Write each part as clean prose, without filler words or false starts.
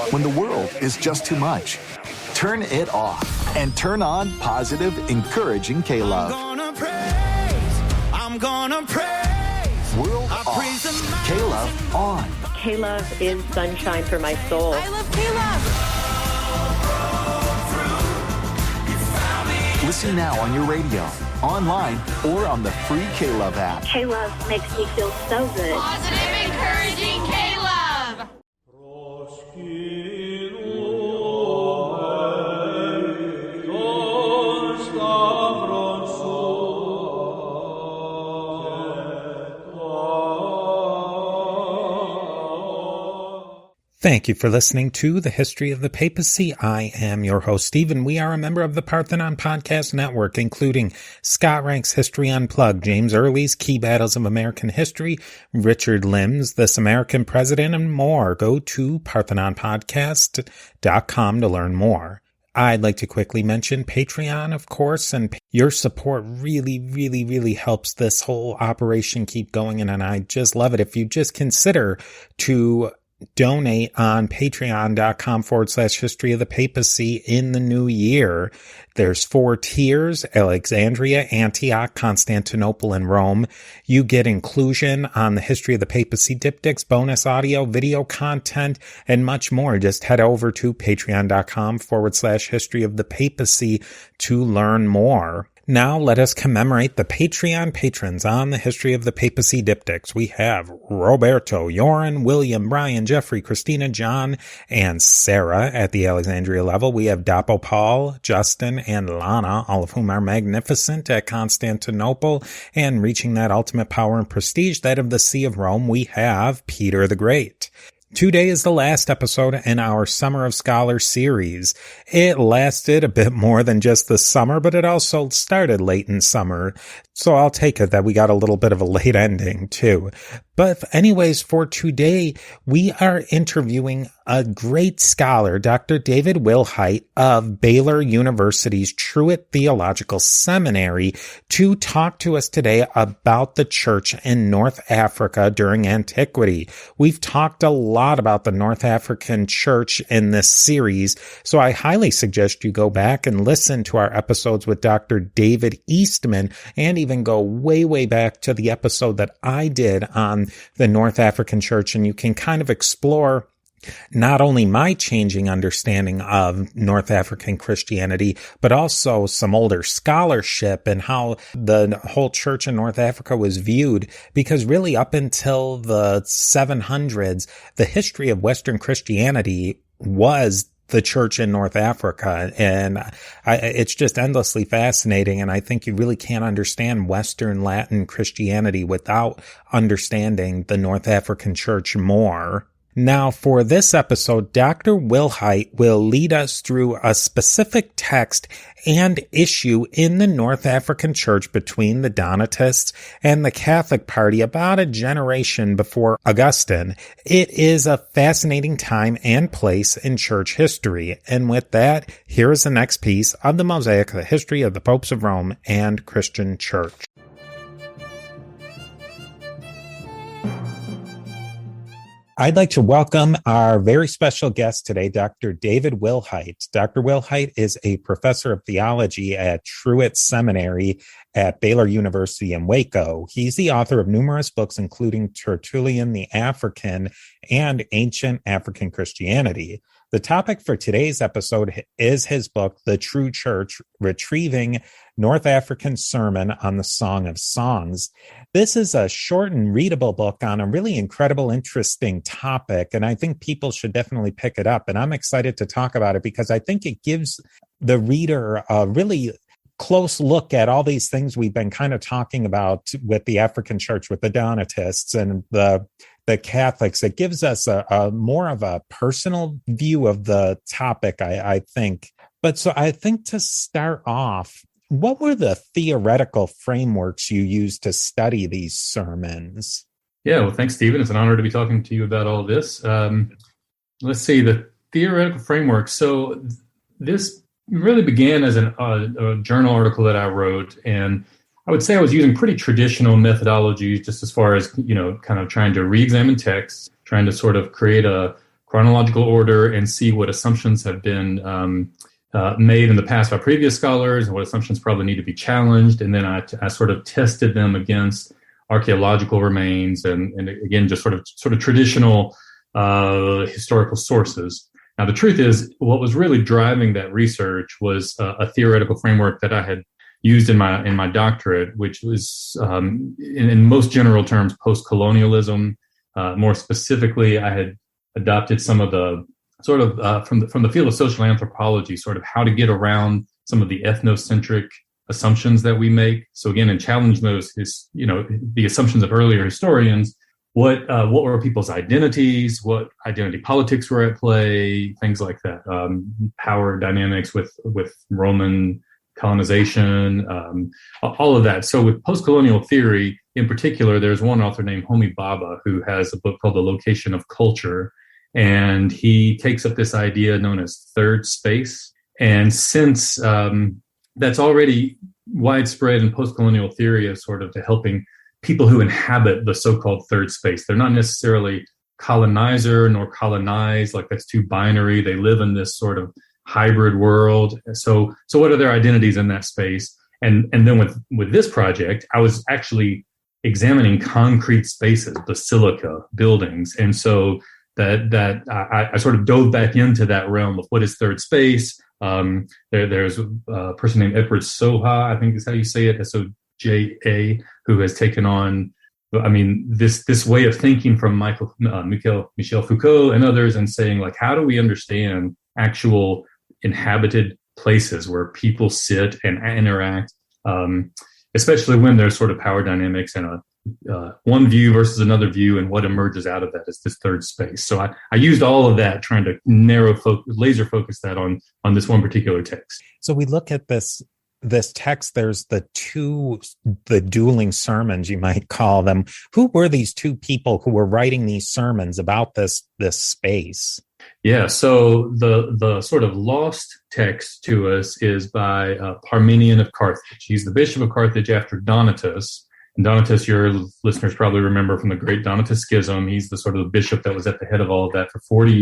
When the world is just too much, turn it off and turn on positive, encouraging K-Love. I'm gonna praise. World off. K-Love on. K-Love is sunshine for my soul. I love K-Love. Listen now on your radio, online, or on the free K-Love app. K-Love makes me feel so good. Positive, encouraging K-Love. Thank you for listening to The History of the Papacy. I am your host, Stephen. We are a member of the Parthenon Podcast Network, including Scott Rank's History Unplugged, James Early's Key Battles of American History, Richard Lim's This American President, and more. Go to parthenonpodcast.com to learn more. I'd like to quickly mention Patreon, of course, and your support really helps this whole operation keep going, and I just love it. If you just consider to donate on patreon.com/history of the papacy in the new year. There's 4 tiers: Alexandria, Antioch, Constantinople, and Rome. You get inclusion on the History of the Papacy diptychs, bonus audio, video content, and much more. Just head over to patreon.com/history of the papacy to learn more. Now let us commemorate the Patreon patrons on the History of the Papacy diptychs. We have Roberto, Joran, William, Brian, Jeffrey, Christina, John, and Sarah at the Alexandria level. We have Dapo Paul, Justin, and Lana, all of whom are magnificent at Constantinople and reaching that ultimate power and prestige, that of the See of Rome. We have Peter the Great. Today is the last episode in our Summer of Scholars series. It lasted a bit more than just the summer, but it also started late in summer, so I'll take it that we got a little bit of a late ending too. But anyways, for today, we are interviewing a great scholar, Dr. David Wilhite of Baylor University's Truett Theological Seminary, to talk to us today about the church in North Africa during antiquity. We've talked a lot about the North African church in this series, so I highly suggest you go back and listen to our episodes with Dr. David Eastman, and even go way back to the episode that I did on the North African church, and you can kind of explore not only my changing understanding of North African Christianity, but also some older scholarship and how the whole church in North Africa was viewed. Because really up until the 700s, the history of Western Christianity was the church in North Africa. And it's just endlessly fascinating. And I think you really can't understand Western Latin Christianity without understanding the North African church more. Now, for this episode, Dr. Wilhite will lead us through a specific text and issue in the North African church between the Donatists and the Catholic Party about a generation before Augustine. It is a fascinating time and place in church history. And with that, here is the next piece of the mosaic, the history of the popes of Rome and Christian church. I'd like to welcome our very special guest today, Dr. David Wilhite. Dr. Wilhite is a professor of theology at Truett Seminary at Baylor University in Waco. He's the author of numerous books, including Tertullian the African and Ancient African Christianity. The topic for today's episode is his book, The True Church, Retrieving North African Sermon on the Song of Songs. This is a short and readable book on a really incredible, interesting topic, and I think people should definitely pick it up. And I'm excited to talk about it because I think it gives the reader a really close look at all these things we've been kind of talking about with the African church, with the Donatists and the Catholics. It gives us a more of a personal view of the topic, I think. But so I think to start off, what were the theoretical frameworks you used to study these sermons? Yeah, well, thanks, Stephen. It's an honor to be talking to you about all this. Let's see, the theoretical framework. So this really began as a journal article that I wrote, and I would say I was using pretty traditional methodologies just as far as, kind of trying to re-examine texts, trying to sort of create a chronological order and see what assumptions have been made in the past by previous scholars and what assumptions probably need to be challenged. And then I sort of tested them against archaeological remains and again, just sort of traditional historical sources. Now, the truth is, what was really driving that research was a theoretical framework that I had used in my doctorate, which was, in most general terms, post-colonialism. More specifically, I had adopted some of the sort of from the field of social anthropology, sort of how to get around some of the ethnocentric assumptions that we make. So again, and challenge those is, the assumptions of earlier historians. What were people's identities? What identity politics were at play? Things like that. Power dynamics with Roman colonization, all of that. So with post-colonial theory in particular, there's one author named Homi Bhabha who has a book called The Location of Culture. And he takes up this idea known as third space. And since that's already widespread in post-colonial theory as sort of to helping people who inhabit the so-called third space. They're not necessarily colonizer nor colonized, like that's too binary. They live in this sort of hybrid world. So what are their identities in that space? And then with this project, I was actually examining concrete spaces, basilica, buildings. And so that I sort of dove back into that realm of what is third space. There's a person named Edward Soha, I think is how you say it, Soja, who has taken on, this way of thinking from Michel Foucault and others, and saying, like, how do we understand actual inhabited places where people sit and interact, especially when there's sort of power dynamics and one view versus another view, and what emerges out of that is this third space. So I used all of that, trying to laser focus that on this one particular text. So we look at this text, there's the dueling sermons, you might call them. Who were these two people who were writing these sermons about this space? Yeah, so the sort of lost text to us is by Parmenion of Carthage. He's the bishop of Carthage after Donatus. And Donatus, your listeners probably remember from the Great Donatus Schism. He's the sort of bishop that was at the head of all of that for 40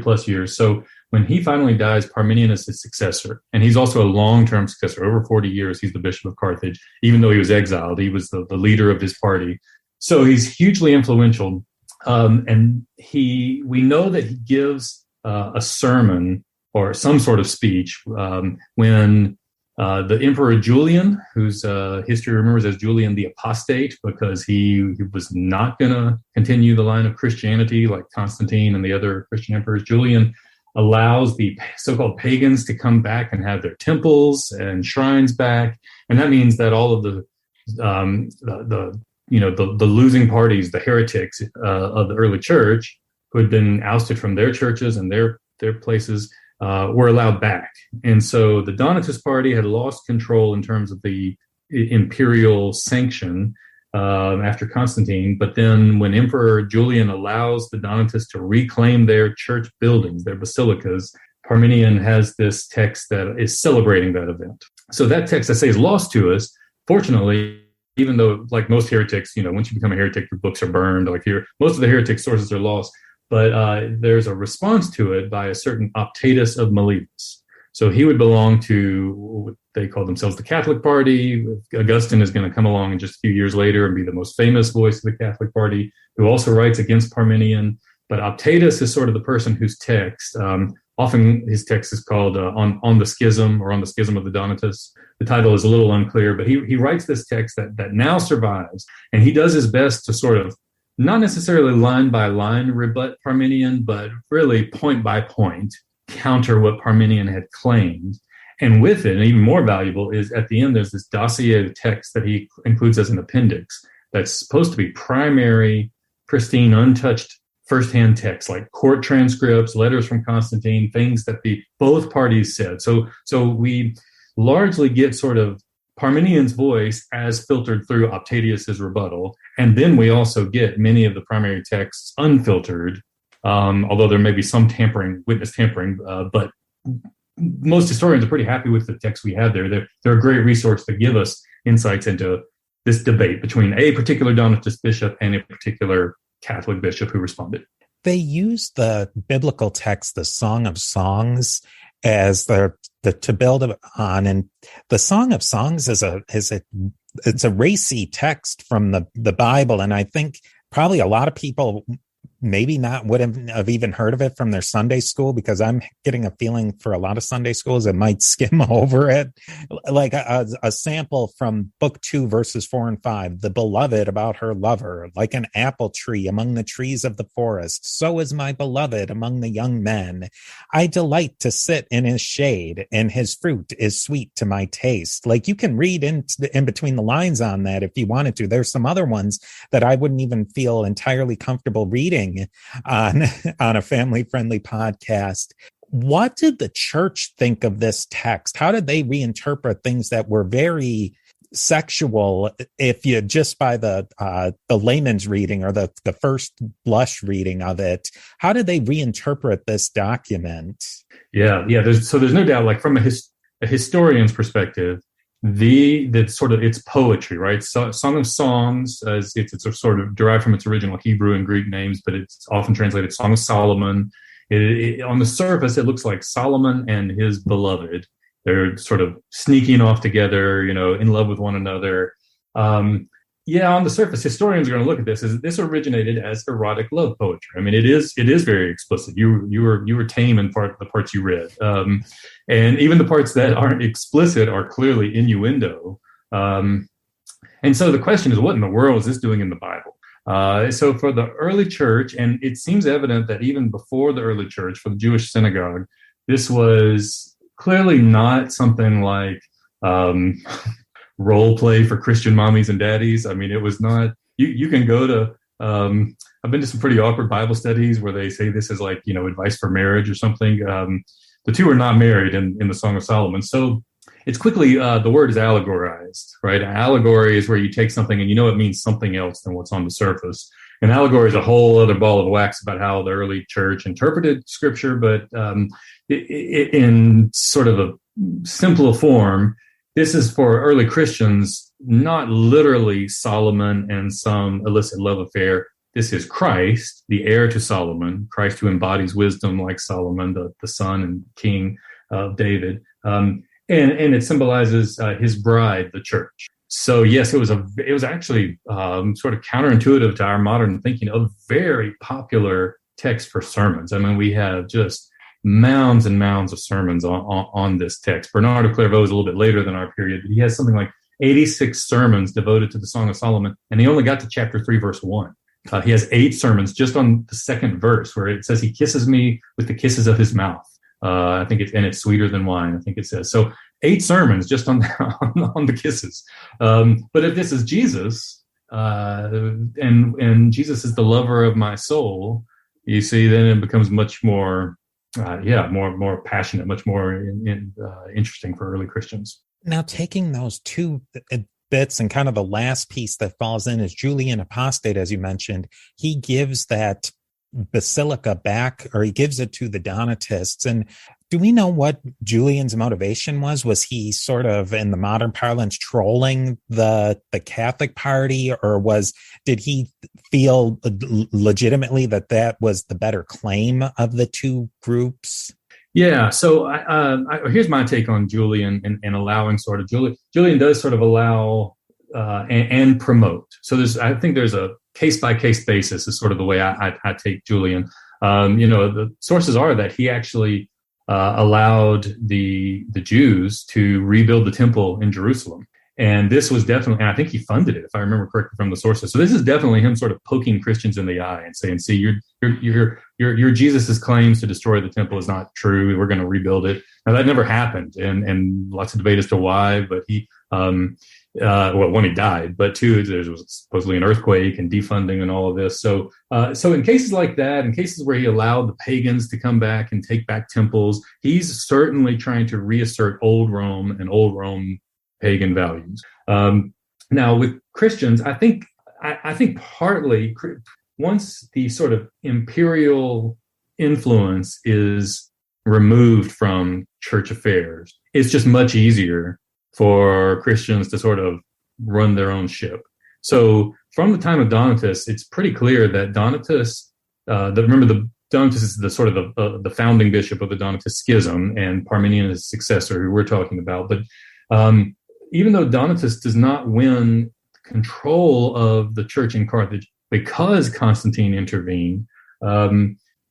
plus years. So when he finally dies, Parmenion is his successor. And he's also a long-term successor. Over 40 years, he's the bishop of Carthage. Even though he was exiled, he was the leader of his party. So he's hugely influential. And we know that he gives a sermon or some sort of speech when the Emperor Julian, whose history remembers as Julian the Apostate, because he was not going to continue the line of Christianity like Constantine and the other Christian emperors. Julian allows the so-called pagans to come back and have their temples and shrines back, and that means that all of the losing parties, the heretics of the early church, who had been ousted from their churches and their places, were allowed back. And so the Donatist party had lost control in terms of the imperial sanction after Constantine. But then when Emperor Julian allows the Donatists to reclaim their church buildings, their basilicas, Parmenion has this text that is celebrating that event. So that text, I say, is lost to us. Fortunately, even though, like most heretics, once you become a heretic, your books are burned. Like most of the heretic sources are lost. But there's a response to it by a certain Optatus of Miletus. So he would belong to what they call themselves the Catholic Party. Augustine is going to come along in just a few years later and be the most famous voice of the Catholic Party, who also writes against Parmenion. But Optatus is sort of the person whose text, often his text is called on the Schism, or on the Schism of the Donatists. The title is a little unclear, but he writes this text that now survives, and he does his best to sort of not necessarily line by line rebut Parmenion, but really point by point counter what Parmenion had claimed. And with it, and even more valuable, is at the end there's this dossier of text that he includes as an appendix that's supposed to be primary, pristine, untouched firsthand text, like court transcripts, letters from Constantine, things that both parties said. So we largely get sort of Parmenion's voice as filtered through Optatius's rebuttal. And then we also get many of the primary texts unfiltered, although there may be some witness tampering, but most historians are pretty happy with the text we have there. They're a great resource to give us insights into this debate between a particular Donatist bishop and a particular Catholic bishop who responded. They use the biblical text, the Song of Songs, as the to build on, and the Song of Songs is it's a racy text from the Bible, and I think probably a lot of people maybe not would have even heard of it from their Sunday school, because I'm getting a feeling for a lot of Sunday schools it might skim over it. Like a sample from book 2 verses 4 and 5, the beloved about her lover, like an apple tree among the trees of the forest, so is my beloved among the young men. I delight to sit in his shade, and his fruit is sweet to my taste. Like, you can read in between the lines on that if you wanted to. There's some other ones that I wouldn't even feel entirely comfortable reading on a family-friendly podcast. What did the church think of this text? How did they reinterpret things that were very sexual, if you just by the layman's reading or the first blush reading of it? How did they reinterpret this document? Yeah. There's no doubt, like from a historian's perspective, it's poetry, right? So, Song of Songs, it's sort of derived from its original Hebrew and Greek names, but it's often translated Song of Solomon. On the surface, it looks like Solomon and his beloved. They're sort of sneaking off together, in love with one another. On the surface, historians are going to look at this as this originated as erotic love poetry. I mean, it is very explicit. You were tame in the parts you read, and even the parts that aren't explicit are clearly innuendo. And so the question is, what in the world is this doing in the Bible? So for the early church, and it seems evident that even before the early church, for the Jewish synagogue, this was clearly not something like role play for Christian mommies and daddies. I mean, it was not, you can go to, I've been to some pretty awkward Bible studies where they say this is like, advice for marriage or something. The two are not married in the Song of Solomon. So it's quickly, the word is allegorized, right? Allegory is where you take something and it means something else than what's on the surface. And allegory is a whole other ball of wax about how the early church interpreted scripture, but in sort of a simpler form. This is for early Christians, not literally Solomon and some illicit love affair. This is Christ, the heir to Solomon, Christ who embodies wisdom like Solomon, the son and king of David. And it symbolizes his bride, the church. So yes, it was actually sort of counterintuitive to our modern thinking, a very popular text for sermons. I mean, we have just mounds and mounds of sermons on this text. Bernard of Clairvaux is a little bit later than our period, but he has something like 86 sermons devoted to the Song of Solomon, and he only got to chapter 3, verse 1. He has 8 sermons just on the second verse, where it says he kisses me with the kisses of his mouth. I think it's sweeter than wine, I think it says. So 8 sermons just on the kisses. But if this is Jesus, and Jesus is the lover of my soul, you see, then it becomes much more more passionate, much more interesting for early Christians. Now, taking those 2 bits, and kind of the last piece that falls in is Julian Apostate, as you mentioned. He gives that basilica back, or he gives it to the Donatists. And do we know what Julian's motivation was? Was he sort of, in the modern parlance, trolling the Catholic party, or did he feel legitimately that was the better claim of the 2 groups? Yeah. So here's my take on Julian and allowing sort of Julian does sort of allow and promote. So I think there's a case by case basis is sort of the way I take Julian. The sources are that he actually allowed the Jews to rebuild the temple in Jerusalem. And this was definitely, and I think he funded it, if I remember correctly from the sources. So this is definitely him sort of poking Christians in the eye and saying, see, your Jesus's claims to destroy the temple is not true. We're going to rebuild it. Now that never happened, and lots of debate as to why, but he, one, he died, but 2, there was supposedly an earthquake and defunding and all of this. So in cases like that, in cases where he allowed the pagans to come back and take back temples, he's certainly trying to reassert old Rome and old Rome pagan values. Now with Christians, I think partly once the sort of imperial influence is removed from church affairs, it's just much easier for Christians to sort of run their own ship. So from the time of Donatus, it's pretty clear that Donatus remember the Donatist is the sort of the founding bishop of the Donatist schism, and Parmenion is his successor, who we're talking about. But even though Donatist does not win control of the church in Carthage because Constantine intervened,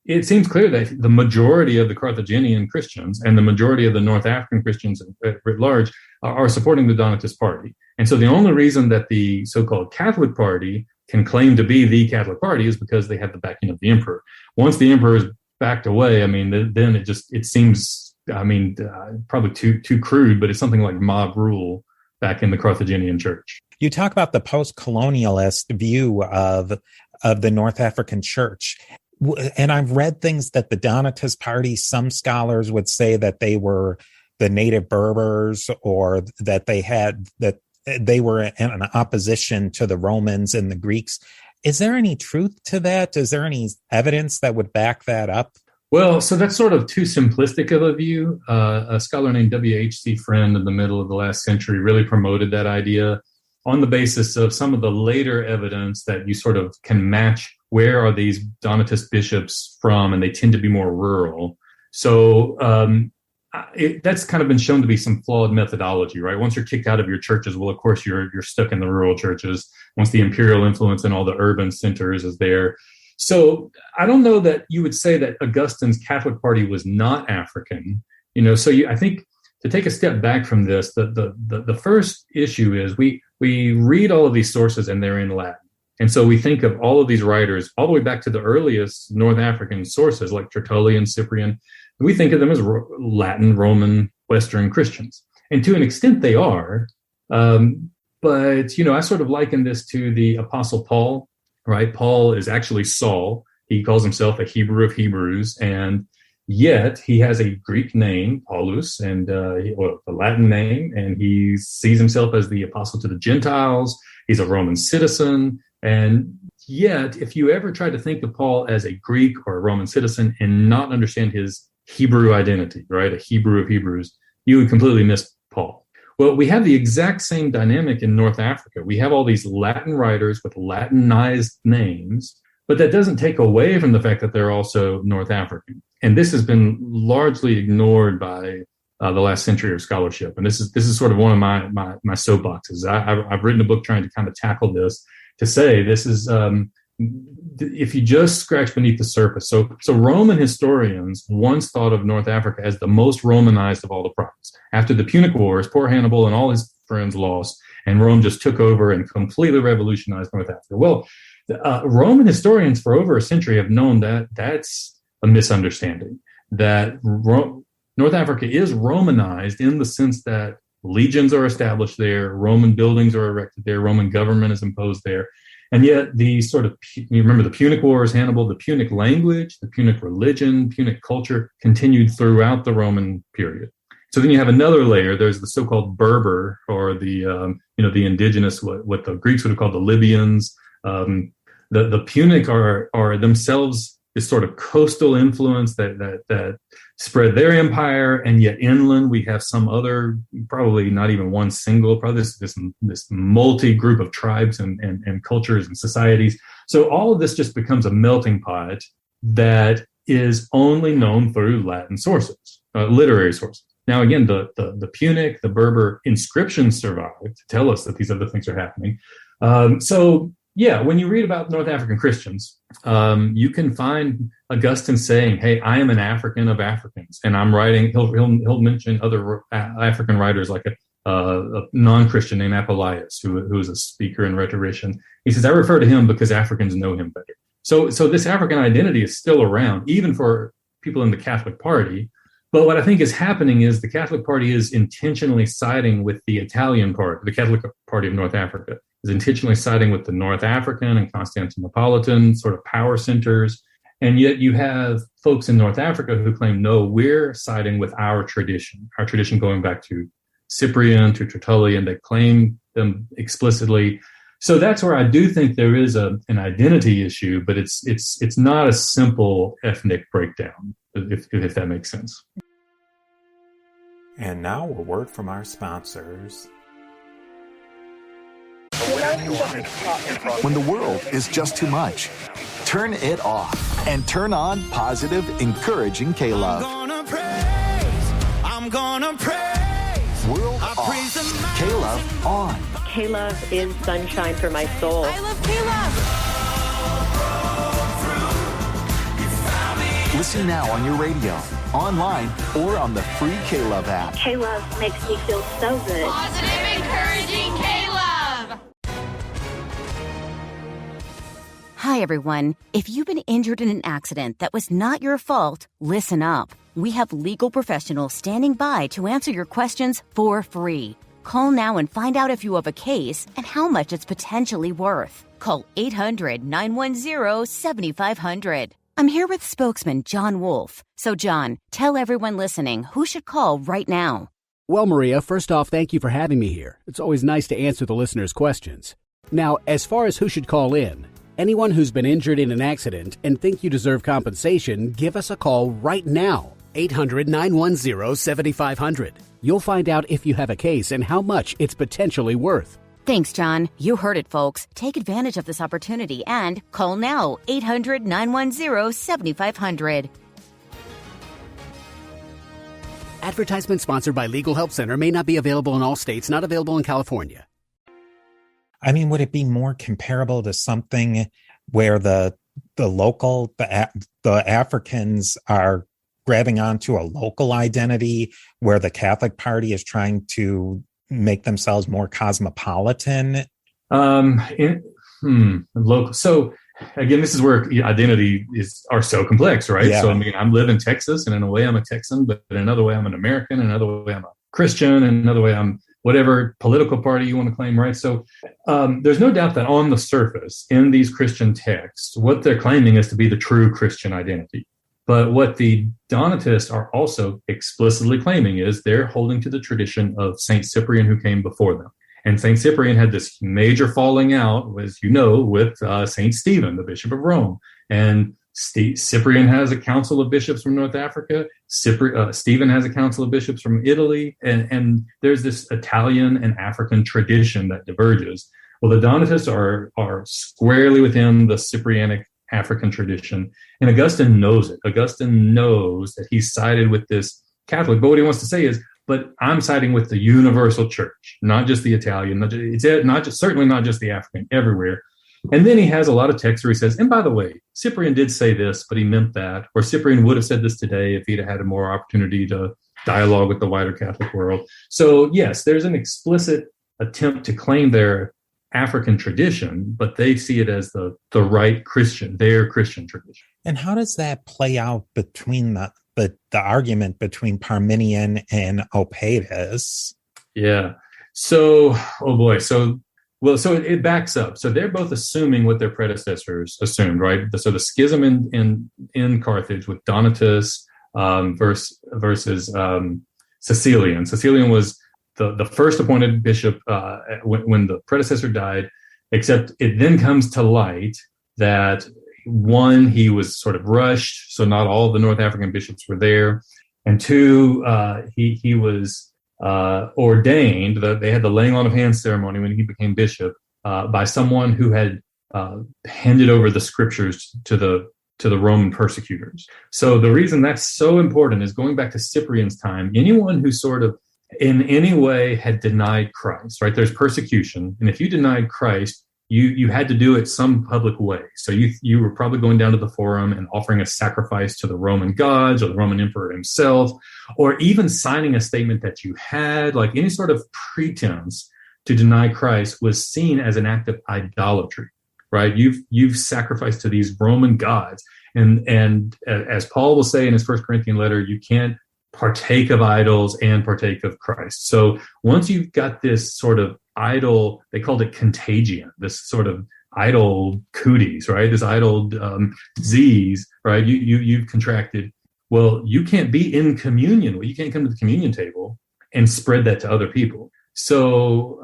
it seems clear that the majority of the Carthaginian Christians and the majority of the North African Christians at large are supporting the Donatist party. And so the only reason that the so-called Catholic party can claim to be the Catholic party is because they have the backing of the emperor. Once the emperor is backed away, I mean, then it seems, I mean, probably too crude, but it's something like mob rule back in the Carthaginian church. You talk about the post-colonialist view of the North African church. And I've read things that the Donatist party, some scholars would say that they were the native Berbers, or that they were in opposition to the Romans and the Greeks. Is there any truth to that? Is there any evidence that would back that up? Well, so that's sort of too simplistic of a view. A scholar named W.H.C. Friend in the middle of the last century really promoted that idea on the basis of some of the later evidence that you sort of can match where are these Donatist bishops from, and they tend to be more rural. So that's kind of been shown to be some flawed methodology, right? Once you're kicked out of your churches, well, of course, you're stuck in the rural churches. Once the imperial influence in all the urban centers is there. So I don't know that you would say that Augustine's Catholic party was not African. I think to take a step back from this, the first issue is we read all of these sources and they're in Latin. And so we think of all of these writers all the way back to the earliest North African sources like Tertullian, Cyprian. We think of them as Latin, Roman, Western Christians. And to an extent they are. But I sort of liken this to the Apostle Paul, right? Paul is actually Saul. He calls himself a Hebrew of Hebrews. And yet he has a Greek name, Paulus, and a Latin name. And he sees himself as the apostle to the Gentiles. He's a Roman citizen. And yet, if you ever try to think of Paul as a Greek or a Roman citizen and not understand his Hebrew identity, right, a Hebrew of Hebrews, you would completely miss Paul. Well, we have the exact same dynamic in North Africa. We have all these Latin writers with Latinized names, but that doesn't take away from the fact that they're also North African. And this has been largely ignored by the last century of scholarship. And this is sort of one of my soapboxes. I've written a book trying to kind of tackle this, to say this is, if you just scratch beneath the surface. So Roman historians once thought of North Africa as the most Romanized of all the provinces. After the Punic Wars, poor Hannibal and all his friends lost, and Rome just took over and completely revolutionized North Africa. Well, Roman historians for over a century have known that that's a misunderstanding, that North Africa is Romanized in the sense that legions are established there, Roman buildings are erected there, Roman government is imposed there. And yet the sort of, you remember the Punic Wars, Hannibal, the Punic language, the Punic religion, Punic culture continued throughout the Roman period. So then you have another layer. There's the so-called Berber, or the indigenous, what the Greeks would have called the Libyans. The Punic are themselves this sort of coastal influence that spread their empire, and yet inland we have some other, probably not even one single, probably this multi-group of tribes and cultures and societies. So all of this just becomes a melting pot that is only known through Latin sources, literary sources. Now, again, the Punic, the Berber inscriptions survive to tell us that these other things are happening. Yeah, when you read about North African Christians, you can find Augustine saying, "Hey, I am an African of Africans," and I'm writing. He'll mention other African writers like a non-Christian named Apuleius, who is a speaker and rhetorician. He says, "I refer to him because Africans know him better." So this African identity is still around, even for people in the Catholic Party. But what I think is happening is the Catholic Party is intentionally siding with the Italian part, the Catholic Party of North Africa, is intentionally siding with the North African and Constantinopolitan sort of power centers. And yet you have folks in North Africa who claim, no, we're siding with our tradition going back to Cyprian, to Tertullian. They claim them explicitly. So that's where I do think there is an identity issue, but it's not a simple ethnic breakdown, if that makes sense. And now a word from our sponsors. When the world is just too much, turn it off and turn on positive, encouraging K-Love. I'm gonna praise. World I off. praise the mountain. K-Love on. K-Love is sunshine for my soul. I love K-Love. Listen now on your radio, online, or on the free K-Love app. K-Love makes me feel so good. Positive, encouraging K-Love. Hi, everyone. If you've been injured in an accident that was not your fault, listen up. We have legal professionals standing by to answer your questions for free. Call now and find out if you have a case and how much it's potentially worth. Call 800-910-7500. I'm here with spokesman John Wolf. So, John, tell everyone listening who should call right now. Well, Maria, first off, thank you for having me here. It's always nice to answer the listeners' questions. Now, as far as who should call in, anyone who's been injured in an accident and think you deserve compensation, give us a call right now. 800-910-7500. You'll find out if you have a case and how much it's potentially worth. Thanks, John. You heard it, folks. Take advantage of this opportunity and call now. 800-910-7500. Advertisement sponsored by Legal Help Center may not be available in all states, not available in California. I mean, would it be more comparable to something where the Africans are grabbing onto a local identity, where the Catholic Party is trying to make themselves more cosmopolitan? Local. So again, this is where identity are so complex, right? Yeah. So I mean, I live in Texas, and in a way I'm a Texan, but in another way I'm an American, in another way I'm a Christian, and another way I'm whatever political party you want to claim, right? So there's no doubt that on the surface, in these Christian texts, what they're claiming is to be the true Christian identity. But what the Donatists are also explicitly claiming is they're holding to the tradition of Saint Cyprian, who came before them. And Saint Cyprian had this major falling out, as you know, with Saint Stephen, the Bishop of Rome. And Cyprian has a council of bishops from North Africa. Stephen has a council of bishops from Italy. And there's this Italian and African tradition that diverges. Well, the Donatists are squarely within the Cyprianic African tradition. And Augustine knows it. Augustine knows that he's sided with this Catholic. But what he wants to say is, but I'm siding with the universal church, not just the Italian, certainly not just the African, everywhere. And then he has a lot of texts where he says, and by the way, Cyprian did say this, but he meant that. Or Cyprian would have said this today if he'd had a more opportunity to dialogue with the wider Catholic world. So yes, there's an explicit attempt to claim their African tradition, but they see it as the right Christian, their Christian tradition. And how does that play out between the argument between Parmenion and Opatus? Yeah. So, oh boy. So it backs up. So they're both assuming what their predecessors assumed, right? So the schism in Carthage with Donatus versus Cecilian. Cecilian was the first appointed bishop when the predecessor died, except it then comes to light that one, he was sort of rushed, so not all the North African bishops were there, and two, he was ordained. They had the laying on of hands ceremony when he became bishop by someone who had handed over the scriptures to the Roman persecutors. So the reason that's so important is going back to Cyprian's time. Anyone who sort of in any way had denied Christ, right? There's persecution. And if you denied Christ, you had to do it some public way. So you were probably going down to the forum and offering a sacrifice to the Roman gods or the Roman emperor himself, or even signing a statement that you had, like any sort of pretense to deny Christ was seen as an act of idolatry, right? You've sacrificed to these Roman gods. And as Paul will say in his 1 Corinthian letter, you can't partake of idols and partake of Christ. So once you've got this sort of idol, they called it contagion, this sort of idol cooties, right? This idol disease, right? You've contracted. Well, you can't be in communion. Well, you can't come to the communion table and spread that to other people. So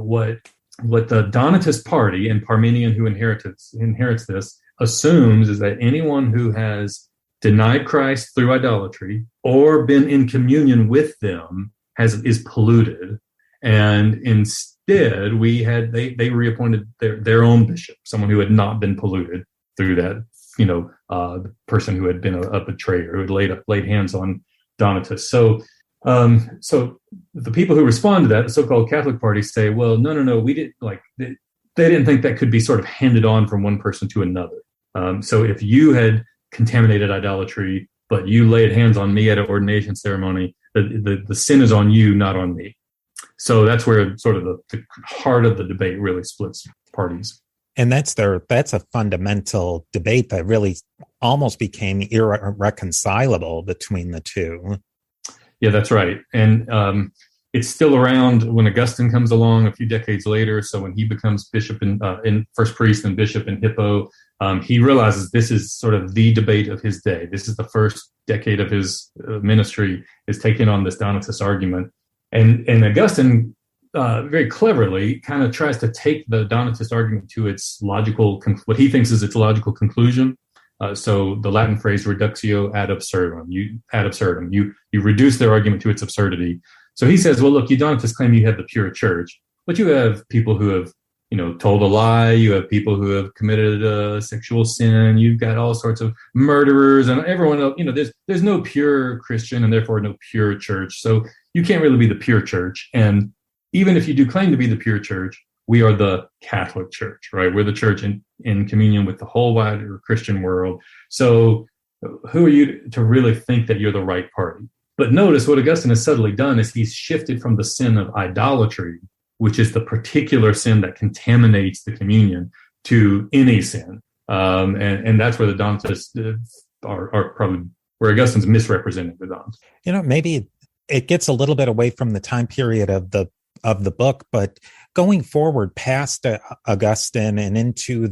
what the Donatist party and Parmenion, who inherits this, assumes is that anyone who has denied Christ through idolatry or been in communion with them is polluted. And instead, they reappointed their own bishop, someone who had not been polluted through the person who had been a betrayer, who had laid hands on Donatus. So the people who respond to that, the so-called Catholic Party, say, well, no, we didn't they didn't think that could be sort of handed on from one person to another. So if you had contaminated idolatry, but you laid hands on me at an ordination ceremony, the sin is on you, not on me. So that's where sort of the heart of the debate really splits parties. And that's a fundamental debate that really almost became irreconcilable between the two. Yeah, that's right. And it's still around when Augustine comes along a few decades later. So when he becomes bishop in first priest and bishop in Hippo, he realizes this is sort of the debate of his day. This is the first decade of his ministry, is taking on this Donatus argument. And Augustine very cleverly kind of tries to take the Donatist argument to its logical, what he thinks is its logical conclusion. So the Latin phrase reductio ad absurdum, you reduce their argument to its absurdity. So he says, well, look, you Donatists claim you have the pure church, but you have people who have, told a lie. You have people who have committed a sexual sin. You've got all sorts of murderers and everyone else. There's no pure Christian and therefore no pure church. So you can't really be the pure church. And even if you do claim to be the pure church, we are the Catholic Church, right? We're the church in communion with the whole wider Christian world. So who are you to really think that you're the right party? But notice what Augustine has subtly done is he's shifted from the sin of idolatry, which is the particular sin that contaminates the communion, to any sin. And that's where the Donatists are probably, where Augustine's misrepresenting the Dons. Maybe it gets a little bit away from the time period of the book, but going forward past Augustine and into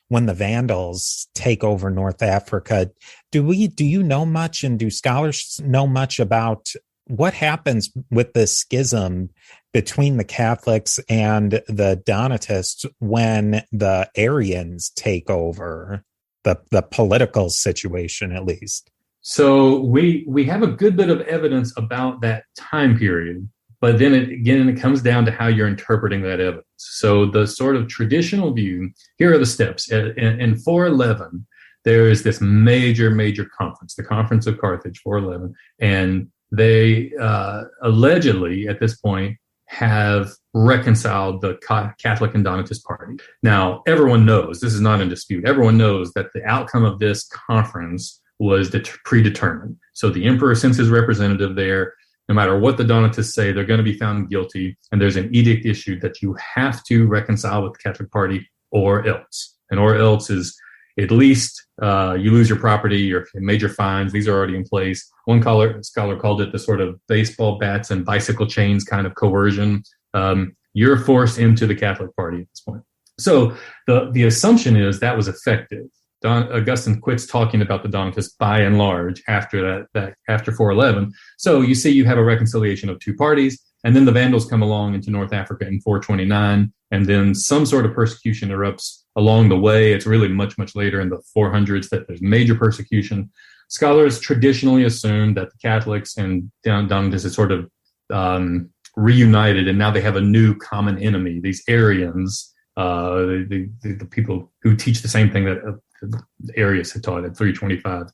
when the Vandals take over North Africa, do you know much, and do scholars know much about what happens with the schism between the Catholics and the Donatists when the Arians take over the political situation, at least? So we have a good bit of evidence about that time period, but then it comes down to how you're interpreting that evidence. So the sort of traditional view, here are the steps. In 411, there is this major conference, the Conference of Carthage, 411, and they allegedly, at this point, have reconciled the Catholic and Donatist party. Now, everyone knows, this is not in dispute, everyone knows that the outcome of this conference was predetermined. So the emperor sends his representative there. No matter what the Donatists say, they're going to be found guilty. And there's an edict issued that you have to reconcile with the Catholic party or else. And or else is at least you lose your property or major fines. These are already in place. One scholar called it the sort of baseball bats and bicycle chains kind of coercion. You're forced into the Catholic party at this point. So the assumption is that was effective. Augustine quits talking about the Donatists by and large after that after 411. So you see you have a reconciliation of two parties, and then the Vandals come along into North Africa in 429, and then some sort of persecution erupts along the way. It's really much later in the 400s that there's major persecution. Scholars traditionally assume that the Catholics and Donatists is sort of reunited, and now they have a new common enemy, these Arians, the people who teach the same thing that Arius had taught at 325.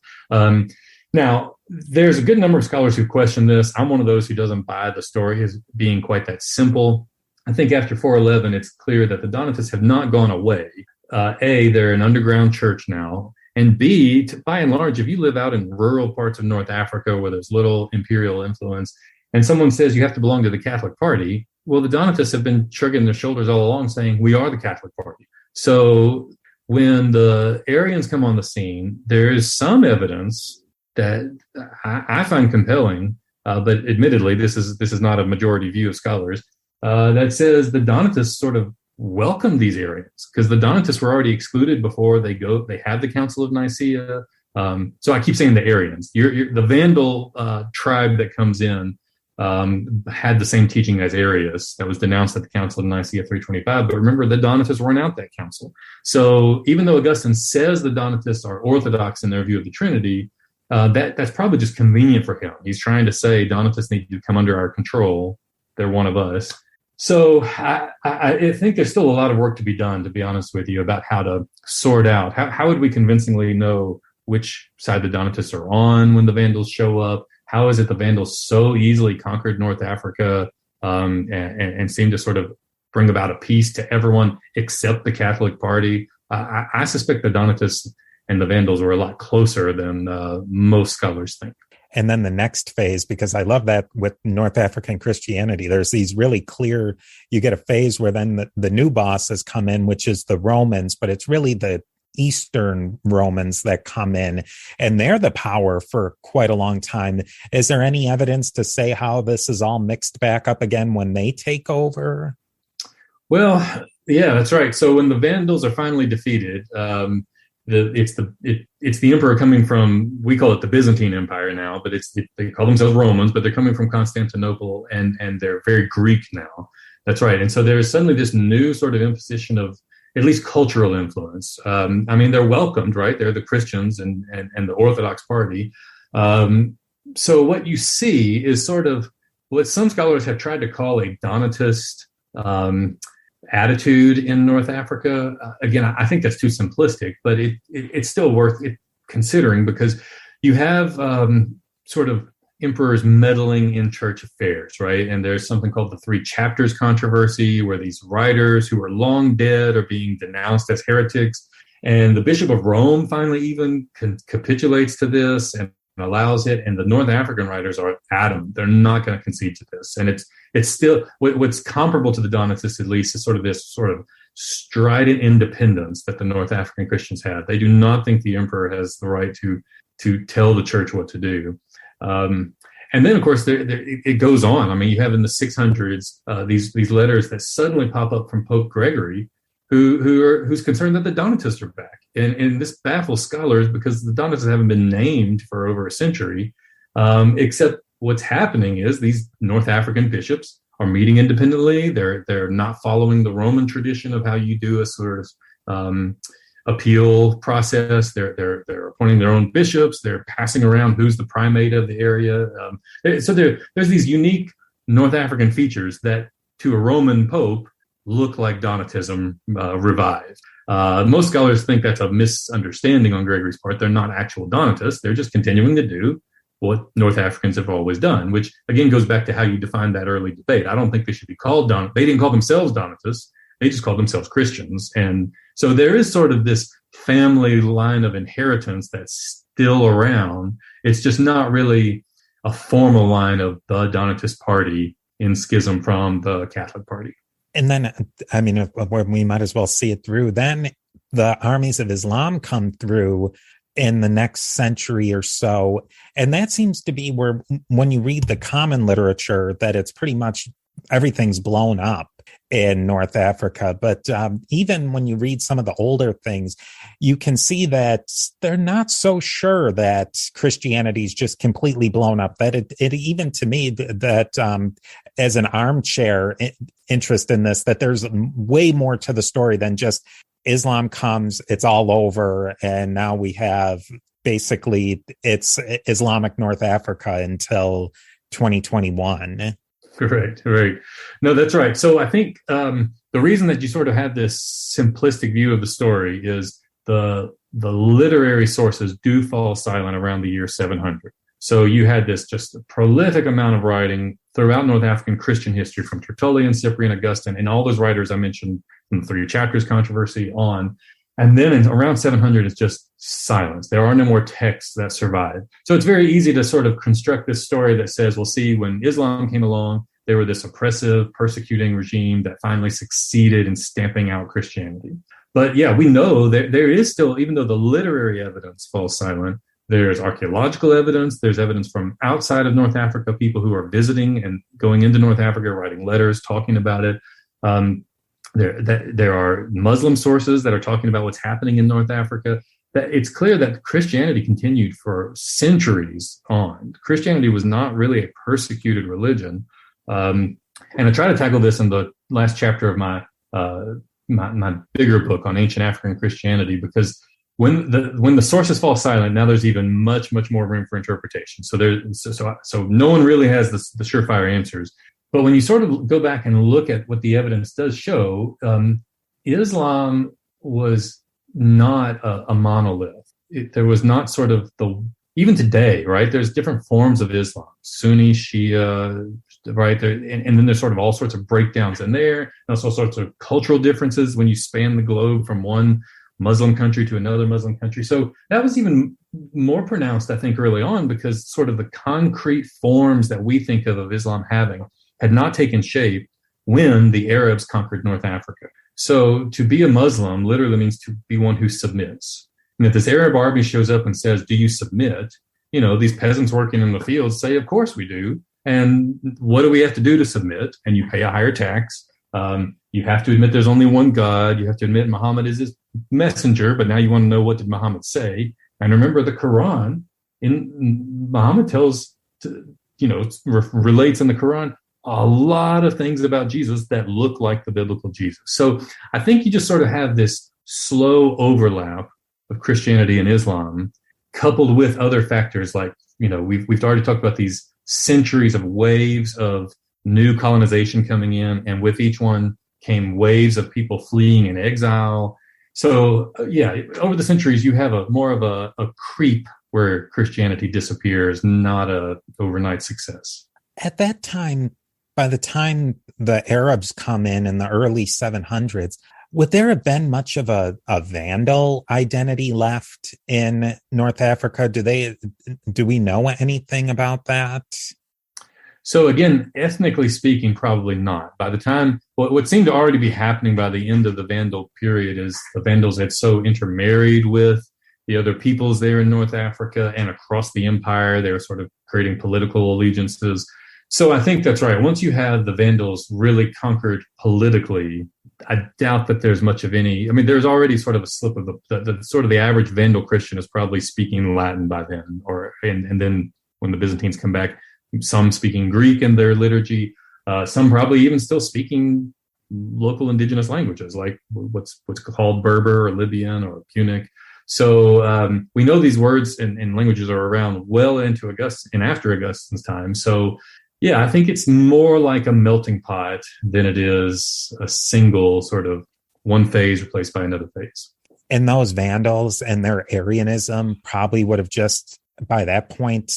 Now, there's a good number of scholars who question this. I'm one of those who doesn't buy the story as being quite that simple. I think after 411, it's clear that the Donatists have not gone away. A, they're an underground church now. And B, by and large, if you live out in rural parts of North Africa where there's little imperial influence, and someone says you have to belong to the Catholic party, well, the Donatists have been shrugging their shoulders all along saying, we are the Catholic party. So when the Arians come on the scene, there is some evidence that I find compelling, but admittedly, this is not a majority view of scholars, that says the Donatists sort of welcome these Arians, because the Donatists were already excluded before they have the Council of Nicaea. So I keep saying the Arians. The Vandal tribe that comes in had the same teaching as Arius that was denounced at the Council of Nicaea 325. But remember, the Donatists weren't out that council. So even though Augustine says the Donatists are orthodox in their view of the Trinity, that's probably just convenient for him. He's trying to say Donatists need to come under our control. They're one of us. So I think there's still a lot of work to be done, to be honest with you, about how to sort out, how would we convincingly know which side the Donatists are on when the Vandals show up? How is it the Vandals so easily conquered North Africa and seem to sort of bring about a peace to everyone except the Catholic party? I suspect the Donatists and the Vandals were a lot closer than most scholars think. And then the next phase, because I love that with North African Christianity, there's these really clear, you get a phase where then the new bosses come in, which is the Romans, but it's really the Eastern Romans that come in, and they're the power for quite a long time. Is there any evidence to say how this is all mixed back up again when they take over? Well, yeah, that's right. So when the Vandals are finally defeated, it's the emperor coming from, we call it the Byzantine Empire now, but they call themselves Romans, but they're coming from Constantinople, and they're very Greek now. That's right. And so there's suddenly this new sort of imposition of at least cultural influence. I mean, they're welcomed, right? They're the Christians and the Orthodox party. So what you see is sort of what some scholars have tried to call a Donatist attitude in North Africa. Again, I think that's too simplistic, but it's still worth it considering, because you have sort of emperors meddling in church affairs, right? And there's something called the Three Chapters controversy, where these writers who are long dead are being denounced as heretics. And the Bishop of Rome finally even capitulates to this and allows it. And the North African writers are adamant. They're not going to concede to this. And it's still what's comparable to the Donatists, at least, is sort of this sort of strident independence that the North African Christians had. They do not think the emperor has the right to tell the church what to do. And then, of course, it goes on. I mean, you have in the 600s these letters that suddenly pop up from Pope Gregory, who's concerned that the Donatists are back. And this baffles scholars because the Donatists haven't been named for over a century, except what's happening is these North African bishops are meeting independently. They're not following the Roman tradition of how you do a sort of appeal process. They're appointing their own bishops. They're passing around who's the primate of the area. So there's these unique North African features that to a Roman pope look like Donatism revived. Most scholars think that's a misunderstanding on Gregory's part. They're not actual Donatists. They're just continuing to do what North Africans have always done, which again goes back to how you define that early debate. I don't think they should be called They didn't call themselves Donatists. They just called themselves Christians. And so there is sort of this family line of inheritance that's still around. It's just not really a formal line of the Donatist party in schism from the Catholic party. And then, I mean, we might as well see it through. Then the armies of Islam come through in the next century or so. And that seems to be where, when you read the common literature, that it's pretty much everything's blown up in North Africa. But even when you read some of the older things, you can see that they're not so sure that Christianity's just completely blown up. That it even to me, that as an armchair interest in this, that there's way more to the story than just Islam comes, it's all over, and now we have basically it's Islamic North Africa until 2021. Correct. Right. No, that's right. So I think the reason that you sort of have this simplistic view of the story is the literary sources do fall silent around the year 700. So you had this just prolific amount of writing throughout North African Christian history, from Tertullian, Cyprian, Augustine, and all those writers I mentioned from the Three Chapters controversy on. And then around 700, it's just silence. There are no more texts that survive. So it's very easy to sort of construct this story that says, well, see, when Islam came along, they were this oppressive, persecuting regime that finally succeeded in stamping out Christianity. But yeah, we know that there is still, even though the literary evidence falls silent, there's archaeological evidence. There's evidence from outside of North Africa, people who are visiting and going into North Africa, writing letters, talking about it. There are Muslim sources that are talking about what's happening in North Africa. That it's clear that Christianity continued for centuries on. Christianity was not really a persecuted religion. And I try to tackle this in the last chapter of my bigger book on ancient African Christianity, because when the sources fall silent, now there's even much more room for interpretation. So no one really has the surefire answers. But when you sort of go back and look at what the evidence does show, Islam was not a monolith. There was not sort of even today, right? There's different forms of Islam, Sunni, Shia, right? And then there's sort of all sorts of breakdowns in there, and also sorts of cultural differences when you span the globe from one Muslim country to another Muslim country. So that was even more pronounced, I think, early on, because sort of the concrete forms that we think of Islam having had not taken shape when the Arabs conquered North Africa. So to be a Muslim literally means to be one who submits. And if this Arab army shows up and says, do you submit? These peasants working in the fields say, of course we do. And what do we have to do to submit? And you pay a higher tax. You have to admit there's only one God. You have to admit Muhammad is his messenger, but now you want to know, what did Muhammad say? And remember, the Quran, Muhammad relates in the Quran a lot of things about Jesus that look like the biblical Jesus. So I think you just sort of have this slow overlap of Christianity and Islam, coupled with other factors like, we've already talked about these centuries of waves of new colonization coming in, and with each one came waves of people fleeing in exile. So over the centuries, you have more of a creep where Christianity disappears, not a overnight success. At that time, by the time the Arabs come in the early 700s, would there have been much of a Vandal identity left in North Africa? Do we know anything about that? So again, ethnically speaking, probably not. By the time, what seemed to already be happening by the end of the Vandal period is the Vandals had so intermarried with the other peoples there in North Africa and across the empire. They were sort of creating political allegiances. So I think that's right. Once you have the Vandals really conquered politically, I doubt that there's much of any. I mean, there's already sort of a slip of the average Vandal Christian is probably speaking Latin by then, and then when the Byzantines come back, some speaking Greek in their liturgy, some probably even still speaking local indigenous languages like what's called Berber or Libyan or Punic. So we know these words and languages are around well into Augustine and after Augustine's time. So yeah, I think it's more like a melting pot than it is a single sort of one phase replaced by another phase. And those Vandals and their Arianism probably would have just, by that point,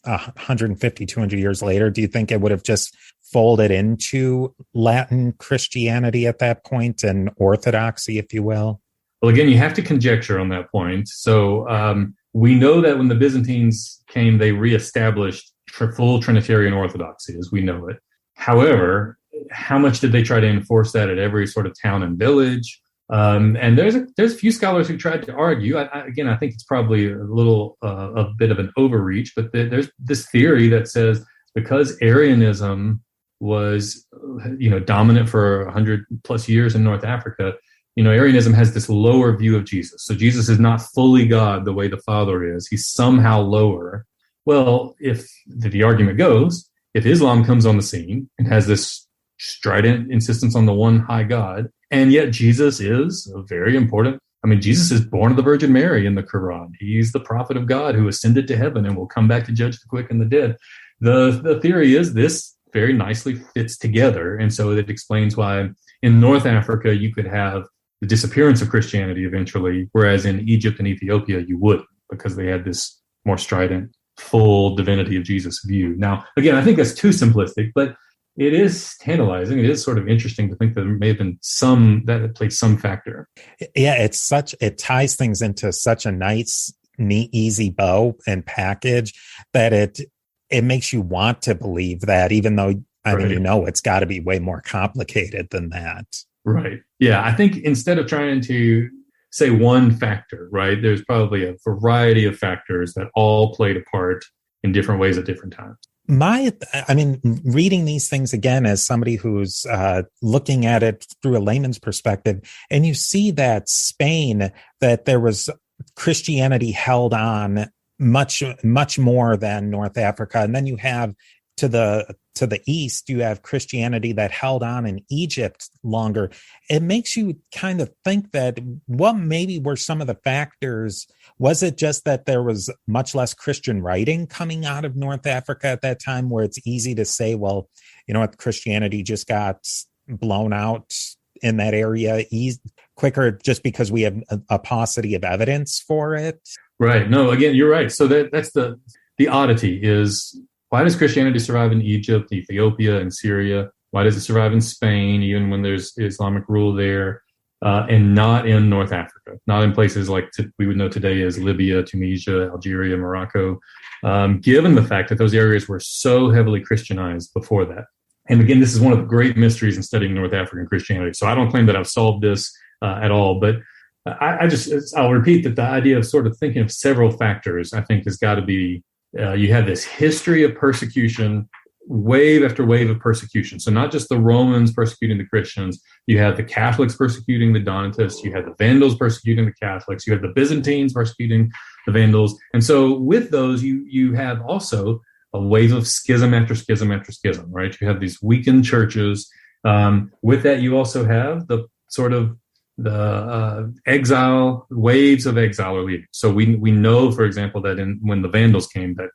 150, 200 years later, do you think it would have just folded into Latin Christianity at that point and Orthodoxy, if you will? Well, again, you have to conjecture on that point. So we know that when the Byzantines came, they reestablished full Trinitarian Orthodoxy as we know it. However, how much did they try to enforce that at every sort of town and village? And there's a few scholars who tried to argue. I think it's probably a bit of an overreach, but there's this theory that says because Arianism was, dominant for 100 plus years in North Africa, Arianism has this lower view of Jesus. So Jesus is not fully God the way the Father is. He's somehow lower. Well, if the argument goes, if Islam comes on the scene and has this strident insistence on the one high God, and yet Jesus is a very important, Jesus is born of the Virgin Mary in the Quran. He's the prophet of God who ascended to heaven and will come back to judge the quick and the dead. The theory is this very nicely fits together. And so it explains why in North Africa you could have the disappearance of Christianity eventually, whereas in Egypt and Ethiopia you wouldn't, because they had this more strident, full divinity of Jesus view. Now, again, I think that's too simplistic, but it is tantalizing. It is sort of interesting to think that there may have been that played some factor. Yeah, it ties things into such a nice, neat, easy bow and package that it makes you want to believe that, even though it's got to be way more complicated than that. Right. Yeah, I think instead of trying to say one factor, right, there's probably a variety of factors that all played a part in different ways at different times. Reading these things again as somebody who's looking at it through a layman's perspective, and you see that Spain, that there was Christianity held on much, much more than North Africa. And then you have to the to the east, you have Christianity that held on in Egypt longer. It makes you kind of think that what maybe were some of the factors. Was it just that there was much less Christian writing coming out of North Africa at that time, where it's easy to say, well, you know what, Christianity just got blown out in that area quicker just because we have a paucity of evidence for it? Right. No, again, you're right. So that's the oddity is, why does Christianity survive in Egypt, Ethiopia, and Syria? Why does it survive in Spain, even when there's Islamic rule there, and not in North Africa, not in places like we would know today as Libya, Tunisia, Algeria, Morocco, given the fact that those areas were so heavily Christianized before that? And again, this is one of the great mysteries in studying North African Christianity. So I don't claim that I've solved this at all, but I'll repeat that the idea of sort of thinking of several factors, I think, has got to be, you have this history of persecution, wave after wave of persecution. So not just the Romans persecuting the Christians, you have the Catholics persecuting the Donatists, you have the Vandals persecuting the Catholics, you have the Byzantines persecuting the Vandals. And so with those, you have also a wave of schism after schism after schism, right? You have these weakened churches. With that, you also have the sort of exile, waves of exile are leading. So we know, for example, that when the Vandals came, that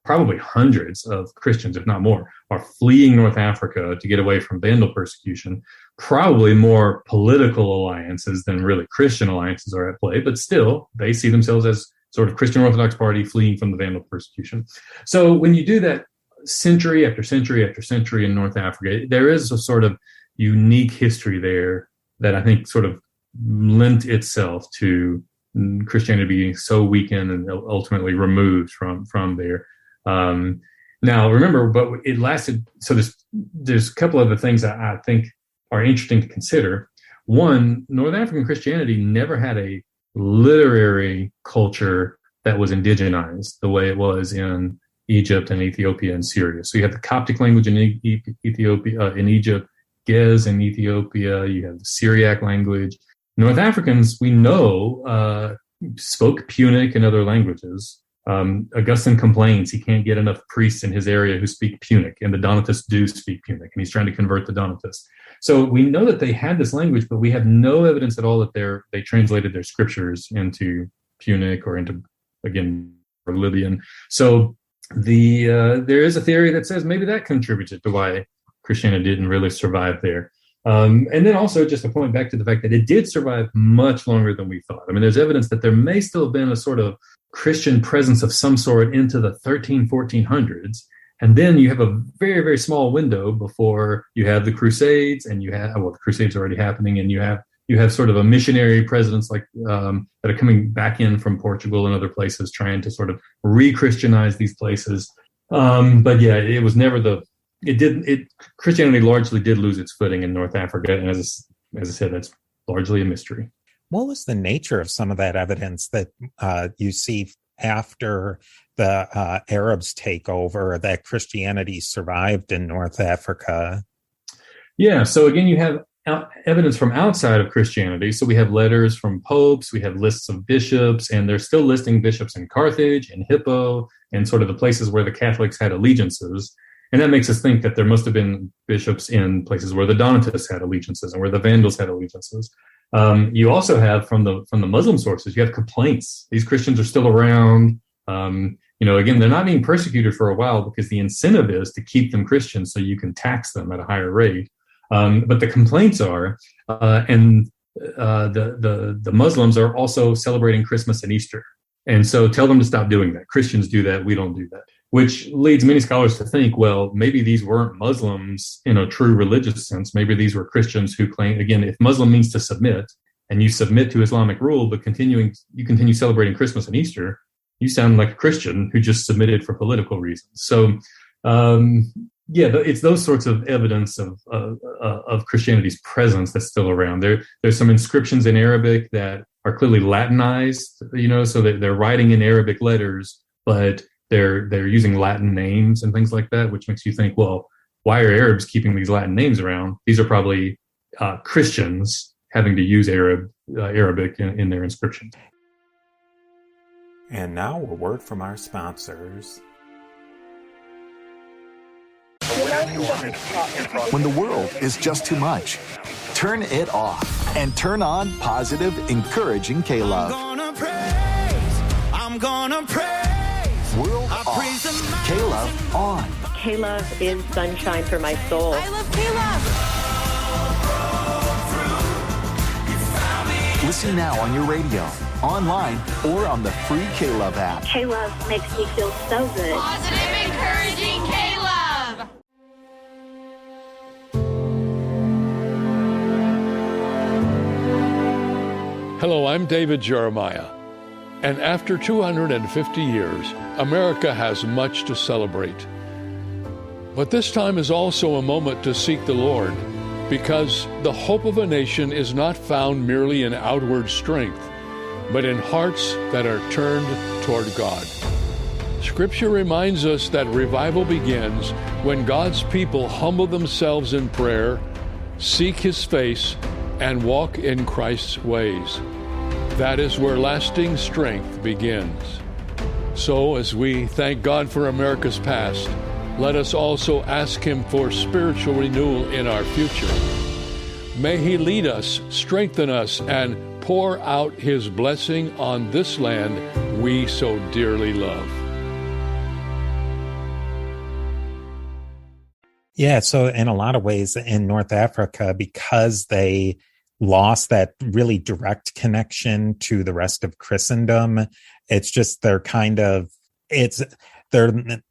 probably hundreds of Christians, if not more, are fleeing North Africa to get away from Vandal persecution. Probably more political alliances than really Christian alliances are at play, but still, they see themselves as sort of Christian Orthodox party fleeing from the Vandal persecution. So when you do that century after century after century in North Africa, there is a sort of unique history there that I think sort of lent itself to Christianity being so weakened and ultimately removed from there. Now, remember, but it lasted. So there's a couple other things that I think are interesting to consider. One, North African Christianity never had a literary culture that was indigenized the way it was in Egypt and Ethiopia and Syria. So you have the Coptic language in Ethiopia, in Egypt, Gez in Ethiopia, you have the Syriac language. North Africans, we know, spoke Punic and other languages. Augustine complains he can't get enough priests in his area who speak Punic, and the Donatists do speak Punic, and he's trying to convert the Donatists. So we know that they had this language, but we have no evidence at all that they translated their scriptures into Punic or into, again, or Libyan. So there is a theory that says maybe that contributed to why Christianity didn't really survive there. And then also just to point back to the fact that it did survive much longer than we thought. I mean, there's evidence that there may still have been a sort of Christian presence of some sort into the 1400s. And then you have a very, very small window before you have the Crusades, and the Crusades are already happening, and you have sort of a missionary presence like that are coming back in from Portugal and other places trying to sort of re-Christianize these places. But yeah, it was never Christianity largely did lose its footing in North Africa, and as I said, that's largely a mystery. What was the nature of some of that evidence that you see after the Arabs take over, that Christianity survived in North Africa? Yeah, so again, you have evidence from outside of Christianity. So we have letters from popes, we have lists of bishops, and they're still listing bishops in Carthage and Hippo and sort of the places where the Catholics had allegiances. And that makes us think that there must have been bishops in places where the Donatists had allegiances and where the Vandals had allegiances. You also have from the Muslim sources, you have complaints. These Christians are still around. Again, they're not being persecuted for a while because the incentive is to keep them Christians so you can tax them at a higher rate. But the complaints are, the Muslims are also celebrating Christmas and Easter. And so tell them to stop doing that. Christians do that. We don't do that. Which leads many scholars to think, well, maybe these weren't Muslims in a true religious sense. Maybe these were Christians who claim, again, if Muslim means to submit, and you submit to Islamic rule, but you continue celebrating Christmas and Easter, you sound like a Christian who just submitted for political reasons. So, it's those sorts of evidence of Christianity's presence that's still around. There's some inscriptions in Arabic that are clearly Latinized, so that they're writing in Arabic letters, but they're using Latin names and things like that, which makes you think, well, why are Arabs keeping these Latin names around? These are probably Christians having to use Arabic in their inscriptions. And now a word from our sponsors. When the world is just too much, turn it off and turn on positive, encouraging K-Love. I'm gonna praise. World I off, praise the mountains. K-Love on. K-Love is sunshine for my soul. I love K-Love. Listen now on your radio, online, or on the free K-Love app. K-Love makes me feel so good. Positive, encouraging K-Love. Hello, I'm David Jeremiah. And after 250 years, America has much to celebrate. But this time is also a moment to seek the Lord, because the hope of a nation is not found merely in outward strength, but in hearts that are turned toward God. Scripture reminds us that revival begins when God's people humble themselves in prayer, seek His face, and walk in Christ's ways. That is where lasting strength begins. So, as we thank God for America's past, let us also ask Him for spiritual renewal in our future. May He lead us, strengthen us, and pour out His blessing on this land we so dearly love. Yeah, so in a lot of ways in North Africa, because they lost that really direct connection to the rest of Christendom, it's just they're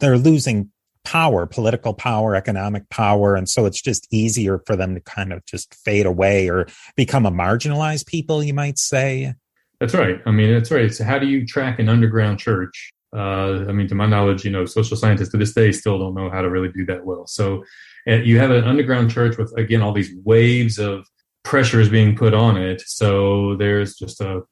losing power, political power, economic power. And so it's just easier for them to kind of just fade away or become a marginalized people, you might say. That's right. I mean, that's right. So how do you track an underground church? I mean, to my knowledge, social scientists to this day still don't know how to really do that well. So you have an underground church with, again, all these waves of pressures being put on it. So there's just a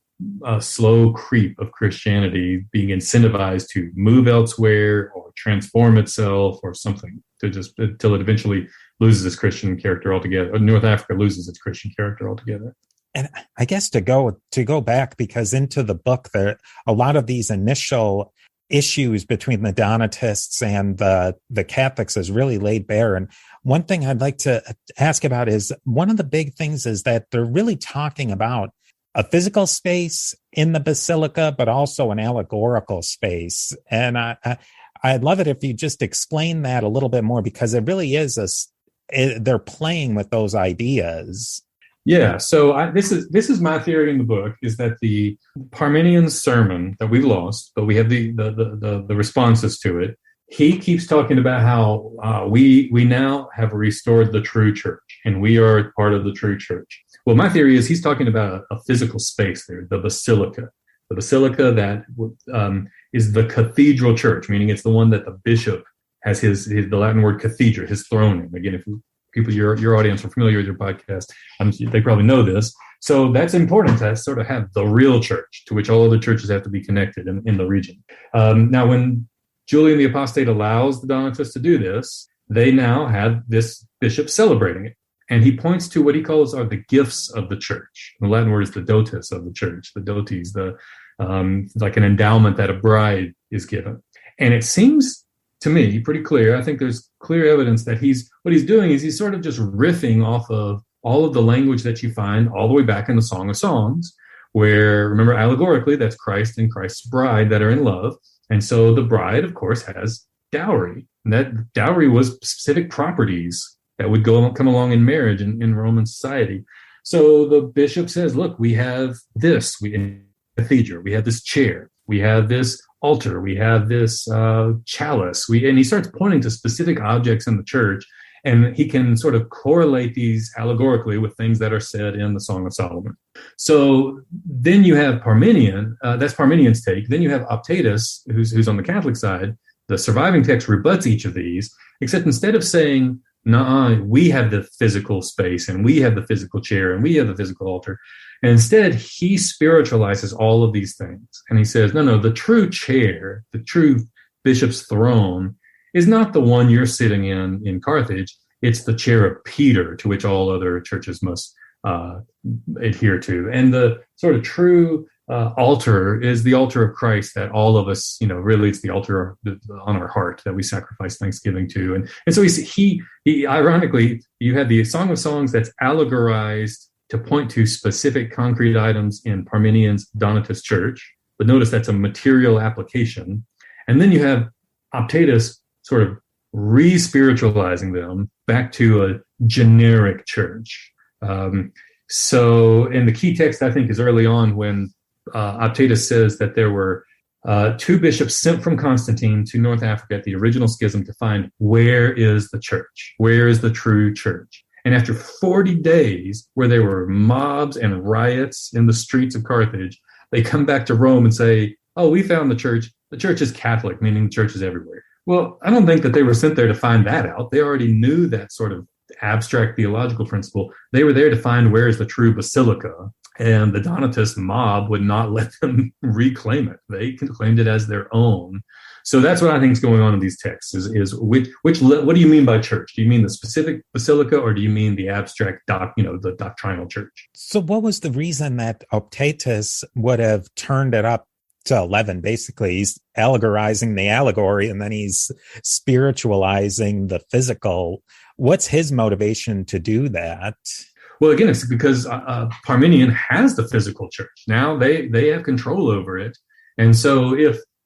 slow creep of Christianity being incentivized to move elsewhere or transform itself or something to just until it eventually loses its Christian character altogether. Or North Africa loses its Christian character altogether. And I guess to go back, because into the book there, a lot of these initial issues between the Donatists and the Catholics is really laid bare. And one thing I'd like to ask about is one of the big things is that they're really talking about a physical space in the basilica, but also an allegorical space. And I'd love it if you just explain that a little bit more, because it really is they're playing with those ideas. Yeah, so this is my theory in the book, is that the Parmenian sermon that we've lost, but we have the responses to it. He keeps talking about how we now have restored the true church, and we are part of the true church. Well, my theory is he's talking about a physical space there, the basilica that is the cathedral church, meaning it's the one that the bishop has the Latin word cathedra, his throne in. Again, if people, your audience are familiar with your podcast, they probably know this. So that's important to sort of have the real church to which all other churches have to be connected in the region. Now, when Julian the Apostate allows the Donatists to do this, they now have this bishop celebrating it. And he points to what he calls are the gifts of the church. The Latin word is the dotus of the church, the dotes, like an endowment that a bride is given. And it seems to me pretty clear. I think there's clear evidence that what he's doing is he's sort of just riffing off of all of the language that you find all the way back in the Song of Songs, where, remember, allegorically, that's Christ and Christ's bride that are in love. And so the bride, of course, has dowry. And that dowry was specific properties that would come along in marriage in Roman society. So the bishop says, look, we have this, in cathedra, we have this chair, we have this altar, we have this chalice. And he starts pointing to specific objects in the church, and he can sort of correlate these allegorically with things that are said in the Song of Solomon. So then you have Parmenian, that's Parmenian's take. Then you have Optatus, who's on the Catholic side. The surviving text rebuts each of these, except instead of saying, we have the physical space, and we have the physical chair, and we have the physical altar. And instead, he spiritualizes all of these things. And he says, no, the true chair, the true bishop's throne, is not the one you're sitting in Carthage. It's the chair of Peter, to which all other churches must adhere to. And the sort of true altar is the altar of Christ that all of us, really it's the altar on our heart that we sacrifice thanksgiving to. And so he ironically, you have the Song of Songs that's allegorized to point to specific concrete items in Parmenian's Donatist church. But notice that's a material application. And then you have Optatus sort of re-spiritualizing them back to a generic church. So in the key text, I think, is early on when Optatus says that there were 2 bishops sent from Constantine to North Africa at the original schism to find where is the church, where is the true church. And after 40 days where there were mobs and riots in the streets of Carthage, they come back to Rome and say, oh, we found the church. The church is Catholic, meaning the church is everywhere. Well, I don't think that they were sent there to find that out. They already knew that sort of abstract theological principle. They were there to find where is the true basilica. And the Donatist mob would not let them reclaim it. They claimed it as their own. So that's what I think is going on in these texts is what do you mean by church? Do you mean the specific basilica, or do you mean the abstract the doctrinal church? So what was the reason that Optatus would have turned it up to 11? Basically, he's allegorizing the allegory and then he's spiritualizing the physical. What's his motivation to do that? Well, again, it's because Parmenion has the physical church. Now they have control over it. And so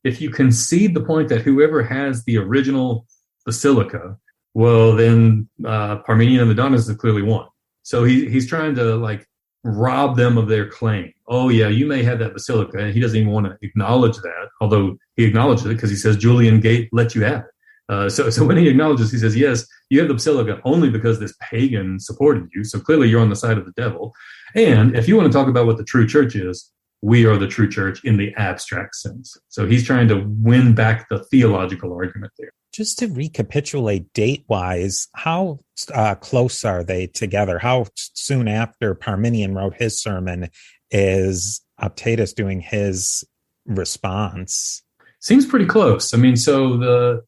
if you concede the point that whoever has the original basilica, well, then Parmenion and the Donatists have clearly won. So he's trying to rob them of their claim. Oh, yeah, you may have that basilica. And he doesn't even want to acknowledge that, although he acknowledges it because he says Julian Gate let you have it. So when he acknowledges, he says, yes, you have the basilica only because this pagan supported you. So clearly you're on the side of the devil. And if you want to talk about what the true church is, we are the true church in the abstract sense. So he's trying to win back the theological argument there. Just to recapitulate date-wise, how close are they together? How soon after Parmenion wrote his sermon is Optatus doing his response? Seems pretty close. I mean, so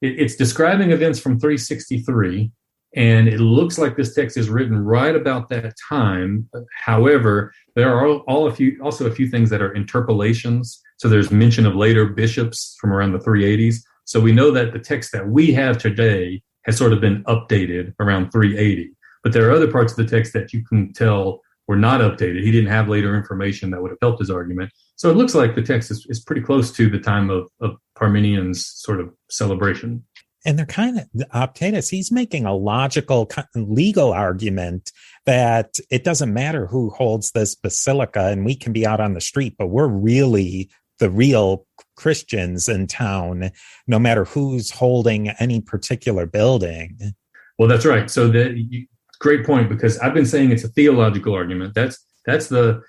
it's describing events from 363, and it looks like this text is written right about that time. However, there are also a few things that are interpolations. So there's mention of later bishops from around the 380s. So we know that the text that we have today has sort of been updated around 380. But there are other parts of the text that you can tell were not updated. He didn't have later information that would have helped his argument. So it looks like the text is pretty close to the time of Parmenion's sort of celebration. And they're kind of, Optatus, he's making a logical legal argument that it doesn't matter who holds this basilica and we can be out on the street, but we're really the real Christians in town, no matter who's holding any particular building. Well, that's right. So great point, because I've been saying it's a theological argument. That's the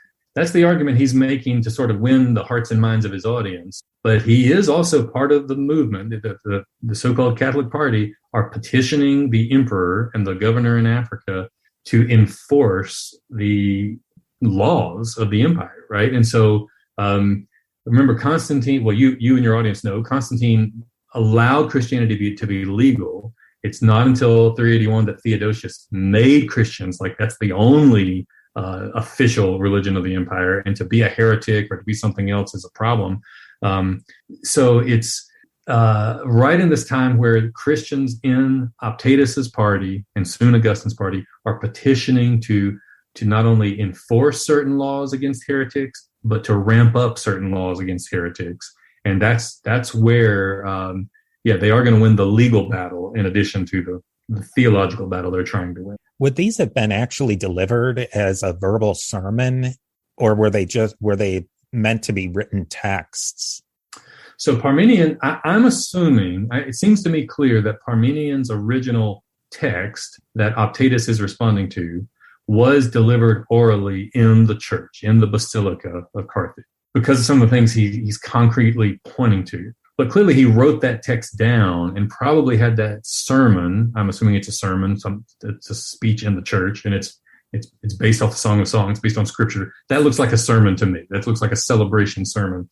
argument he's making to sort of win the hearts and minds of his audience. But he is also part of the movement. The so-called Catholic Party are petitioning the emperor and the governor in Africa to enforce the laws of the empire, right? And so remember Constantine, well, you and your audience know, Constantine allowed Christianity to be legal. It's not until 381 that Theodosius made Christians, that's the only official religion of the empire, and to be a heretic or to be something else is a problem. So it's right in this time where Christians in Optatus's party and soon Augustine's party are petitioning to not only enforce certain laws against heretics, but to ramp up certain laws against heretics. And that's where, they are going to win the legal battle in addition to the theological battle they're trying to win. Would these have been actually delivered as a verbal sermon, or were they meant to be written texts? So Parmenion, I'm assuming, it seems to me clear that Parmenion's original text that Optatus is responding to was delivered orally in the church, in the Basilica of Carthage, because of some of the things he's concretely pointing to. But clearly he wrote that text down and probably had that sermon. I'm assuming it's a sermon, it's a speech in the church, and it's based off the Song of Songs, based on scripture. That looks like a sermon to me. That looks like a celebration sermon.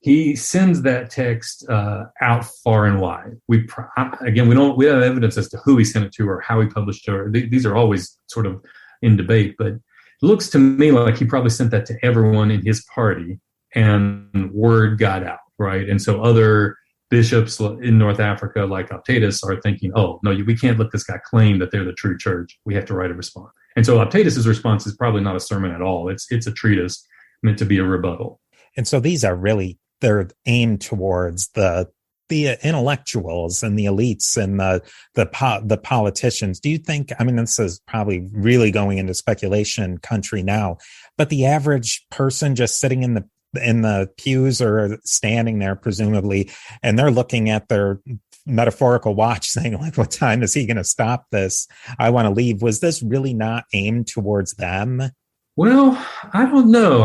He sends that text out far and wide. We don't have evidence as to who he sent it to or how he published it. These are always sort of in debate, but looks to me like he probably sent that to everyone in his party, and word got out, right? And so other bishops in North Africa, like Optatus, are thinking, oh, no, we can't let this guy claim that they're the true church. We have to write a response. And so Optatus's response is probably not a sermon at all. It's a treatise meant to be a rebuttal. And so these are really, they're aimed towards the intellectuals and the elites and the politicians. Do you think, I mean, this is probably really going into speculation country now, but the average person just sitting in the pews or standing there, presumably, and they're looking at their metaphorical watch saying, like, what time is he going to stop this? I want to leave. Was this really not aimed towards them? Well, I don't know.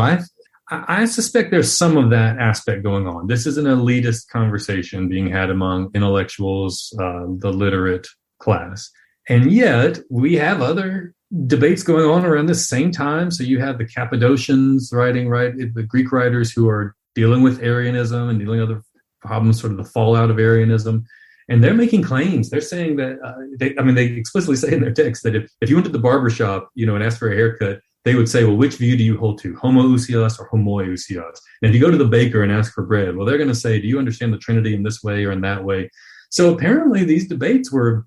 I suspect there's some of that aspect going on. This is an elitist conversation being had among intellectuals, the literate class. And yet we have other debates going on around the same time. So you have the Cappadocians writing, right? The Greek writers who are dealing with Arianism and dealing with other problems, sort of the fallout of Arianism. And they're making claims. They're saying that, they explicitly say in their text that if you went to the barbershop, and asked for a haircut, they would say, well, which view do you hold to, homoousios or homoiousios? And if you go to the baker and ask for bread, well, they're going to say, do you understand the Trinity in this way or in that way? So apparently these debates were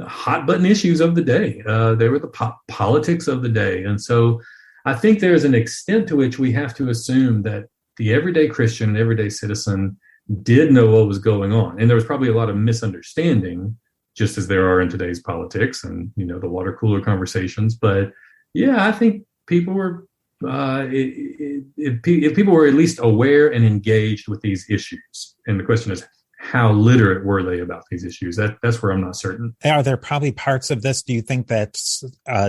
hot button issues of the day. They were the politics of the day. And so I think there's an extent to which we have to assume that the everyday Christian, everyday citizen did know what was going on. And there was probably a lot of misunderstanding, just as there are in today's politics and, the water cooler conversations. But yeah, I think people were, if people were at least aware and engaged with these issues. And the question is, how literate were they about these issues? That's where I'm not certain. Are there probably parts of this? Do you think that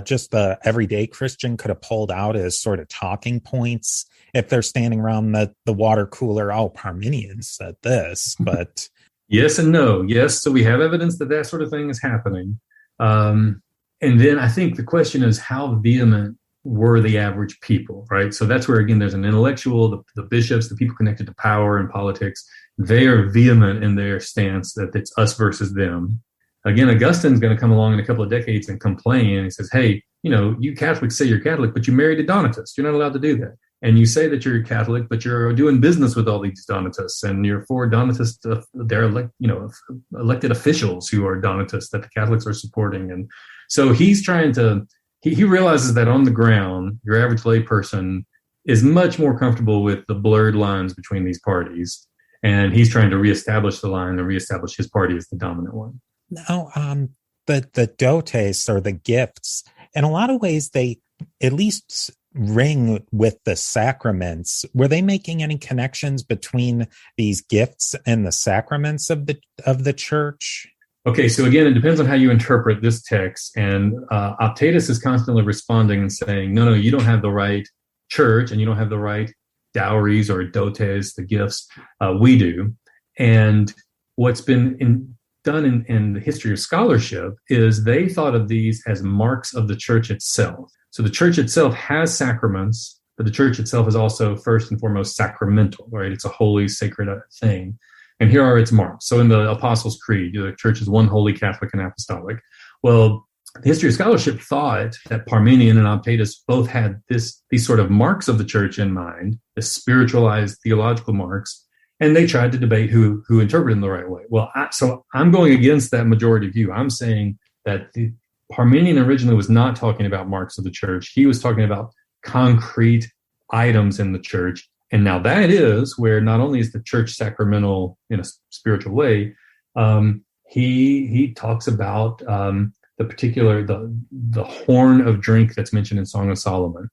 just the everyday Christian could have pulled out as sort of talking points if they're standing around the water cooler? Oh, Parmenians said this, but yes and no. Yes, so we have evidence that sort of thing is happening. And then I think the question is, how vehement were the average people, right? So that's where, again, there's an intellectual, the bishops, the people connected to power and politics. They are vehement in their stance that it's us versus them. Again, Augustine's going to come along in a couple of decades and complain. And he says, hey, you Catholics say you're Catholic, but you married a Donatist. You're not allowed to do that. And you say that you're Catholic, but you're doing business with all these Donatists, and you're for Donatists. They're elected officials who are Donatists that the Catholics are supporting. And so he's trying to, he realizes that on the ground, your average lay person is much more comfortable with the blurred lines between these parties. And he's trying to reestablish the line and reestablish his party as the dominant one. Now, the dotes, or the gifts, in a lot of ways, they at least ring with the sacraments. Were they making any connections between these gifts and the sacraments of the church? Okay, so again, it depends on how you interpret this text. And Optatus is constantly responding and saying, no, you don't have the right church, and you don't have the right dowries or dotes, the gifts. We do. And what's been done in the history of scholarship is they thought of these as marks of the church itself. So the church itself has sacraments, but the church itself is also first and foremost sacramental, right? It's a holy, sacred thing. And here are its marks. So in the Apostles' Creed, the church is one holy, Catholic, and apostolic. Well, the history of scholarship thought that Parmenion and Optatus both had these sort of marks of the church in mind, the spiritualized theological marks, and they tried to debate who interpreted them the right way. Well, so I'm going against that majority view. I'm saying that the Parmenion originally was not talking about marks of the church. He was talking about concrete items in the church. And now that is where not only is the church sacramental in a spiritual way, he talks about the particular, the horn of drink that's mentioned in Song of Solomon,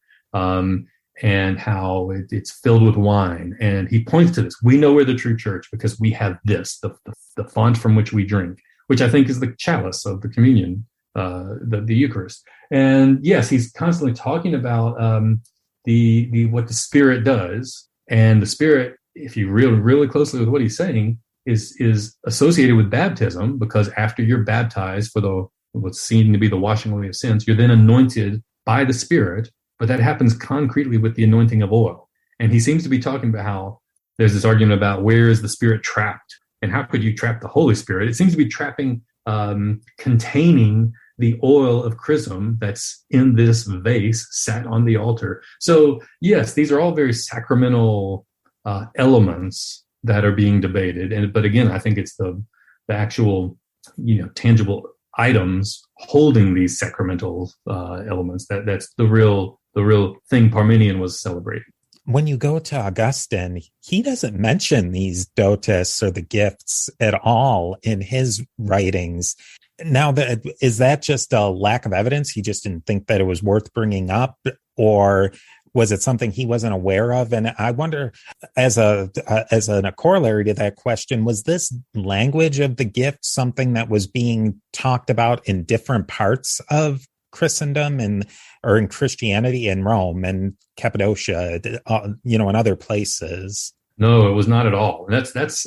and how it's filled with wine. And he points to this. We know we're the true church because we have this, the font from which we drink, which I think is the chalice of the communion, the Eucharist. And yes, he's constantly talking about what the Spirit does. And the Spirit, if you read really closely with what he's saying, is associated with baptism, because after you're baptized for what's seen to be the washing away of sins, you're then anointed by the Spirit, but that happens concretely with the anointing of oil. And he seems to be talking about how there's this argument about where is the Spirit trapped, and how could you trap the Holy Spirit? It seems to be trapping, containing the oil of chrism that's in this vase sat on the altar. So yes, these are all very sacramental elements that are being debated. But again, I think it's the actual, tangible items holding these sacramental elements that's the real thing Parmenion was celebrating. When you go to Augustine, he doesn't mention these dotus or the gifts at all in his writings. Now, is that just a lack of evidence? He just didn't think that it was worth bringing up, or was it something he wasn't aware of? And I wonder, as a corollary to that question, was this language of the gift something that was being talked about in different parts of Christendom or in Christianity in Rome and Cappadocia, and other places? No, it was not at all. That's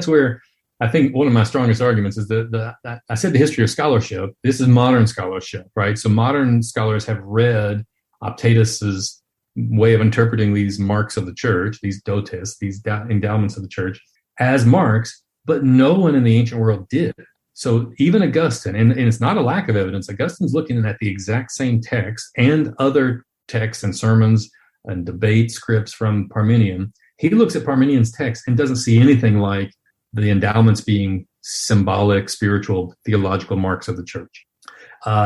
where I think one of my strongest arguments is I said the history of scholarship. This is modern scholarship, right? So modern scholars have read Optatus's way of interpreting these marks of the church, these dotus, these endowments of the church, as marks, but no one in the ancient world did. So even Augustine, and it's not a lack of evidence, Augustine's looking at the exact same text and other texts and sermons and debate scripts from Parmenion. He looks at Parmenion's text and doesn't see anything like the endowments being symbolic, spiritual, theological marks of the church.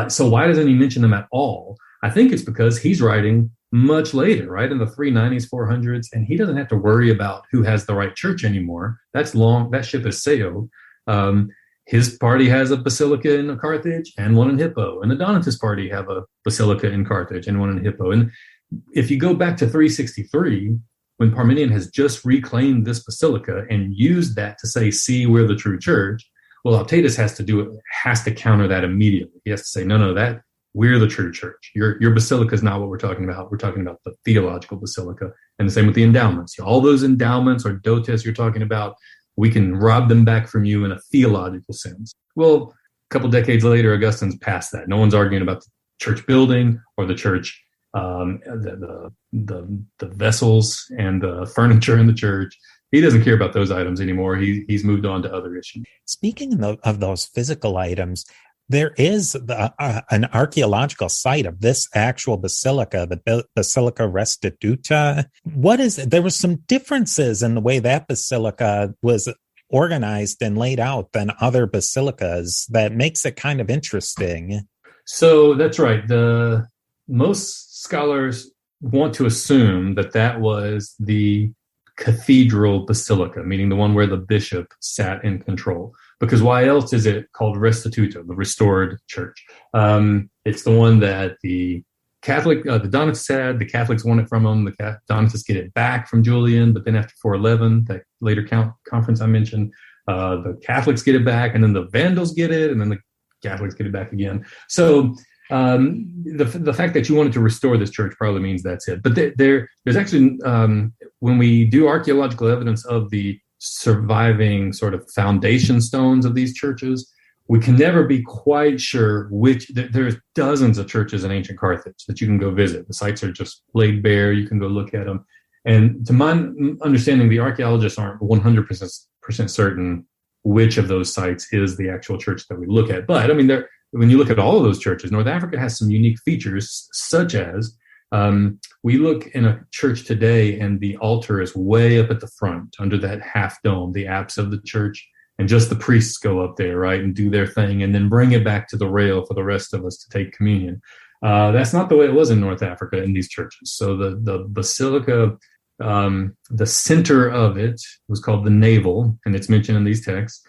So why doesn't he mention them at all? I think it's because he's writing much later, right, in the 390s, 400s, and he doesn't have to worry about who has the right church anymore. That's long. That ship has sailed. His party has a basilica in Carthage and one in Hippo, and the Donatist party have a basilica in Carthage and one in Hippo. And if you go back to 363, when Parmenion has just reclaimed this basilica and used that to say, see, we're the true church, well, Optatus has to counter that immediately. He has to say, no, that we're the true church. Your basilica is not what we're talking about. We're talking about the theological basilica. And the same with the endowments. All those endowments or dotes you're talking about, we can rob them back from you in a theological sense. Well, a couple decades later, Augustine's past that. No one's arguing about the church building or the church, the vessels and the furniture in the church. He doesn't care about those items anymore. He's moved on to other issues. Speaking of those physical items, there is an archaeological site of this actual basilica, the Basilica Restituta. There were some differences in the way that basilica was organized and laid out than other basilicas that makes it kind of interesting. So that's right. Most scholars want to assume that was the cathedral basilica, meaning the one where the bishop sat in control. Because why else is it called Restituta, the restored church? It's the one that the Donatists had. The Catholics won it from them. The Donatists get it back from Julian, but then after 411, that later conference I mentioned, the Catholics get it back, and then the Vandals get it, and then the Catholics get it back again. So the fact that you wanted to restore this church probably means that's it. But there's actually, when we do archaeological evidence of the surviving sort of foundation stones of these churches, we can never be quite sure there's dozens of churches in ancient Carthage that you can go visit. The sites are just laid bare. You can go look at them. And to my understanding, the archaeologists aren't 100% certain which of those sites is the actual church that we look at. But I mean, when you look at all of those churches, North Africa has some unique features, such as we look in a church today and the altar is way up at the front under that half dome, the apse of the church, and just the priests go up there, right, and do their thing and then bring it back to the rail for the rest of us to take communion. That's not the way it was in North Africa in these churches. So the basilica, the center of it was called the navel, and it's mentioned in these texts.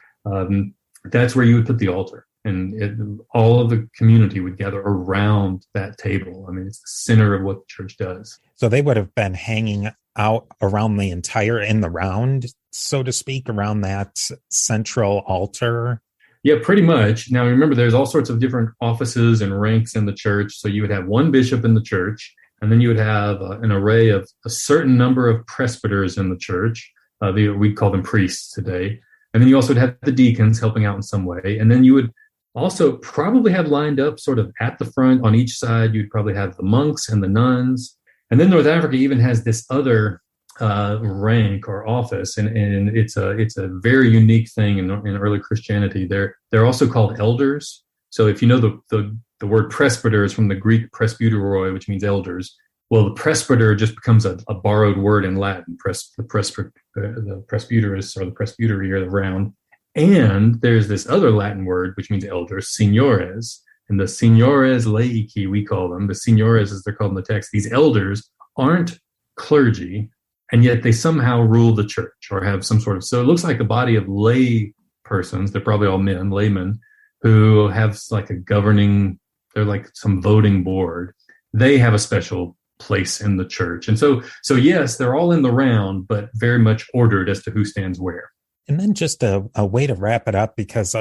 That's where you would put the altar. And all of the community would gather around that table. I mean, it's the center of what the church does. So they would have been hanging out around in the round, so to speak, around that central altar. Yeah, pretty much. Now, remember, there's all sorts of different offices and ranks in the church. So you would have one bishop in the church, and then you would have an array of a certain number of presbyters in the church. We call them priests today. And then you also would have the deacons helping out in some way. And then you would also probably have lined up sort of at the front on each side. You'd probably have the monks and the nuns. And then North Africa even has this other rank or office, and it's a very unique thing in early Christianity. They're also called elders. So if you know the word presbyter is from the Greek presbyteroi, which means elders. Well, the presbyter just becomes a borrowed word in Latin, the presbyterus or the presbytery or the round. And there's this other Latin word, which means elders, signores. And the signores laici, we call them, the signores as they're called in the text, these elders aren't clergy, and yet they somehow rule the church or have some sort of, so it looks like a body of lay persons, they're probably all men, laymen, who have like a governing, they're like some voting board. They have a special place in the church. And so yes, they're all in the round, but very much ordered as to who stands where. And then just a way to wrap it up, because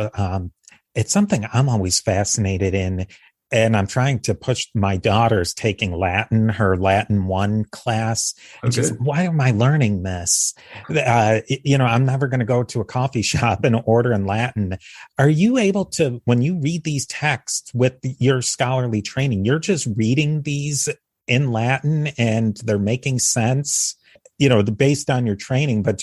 it's something I'm always fascinated in, and I'm trying to push my daughter's taking Latin, her Latin 1 class. And she's like, why am I learning this? I'm never going to go to a coffee shop and order in Latin. Are you able to, when you read these texts with your scholarly training, you're just reading these in Latin and they're making sense, based on your training, but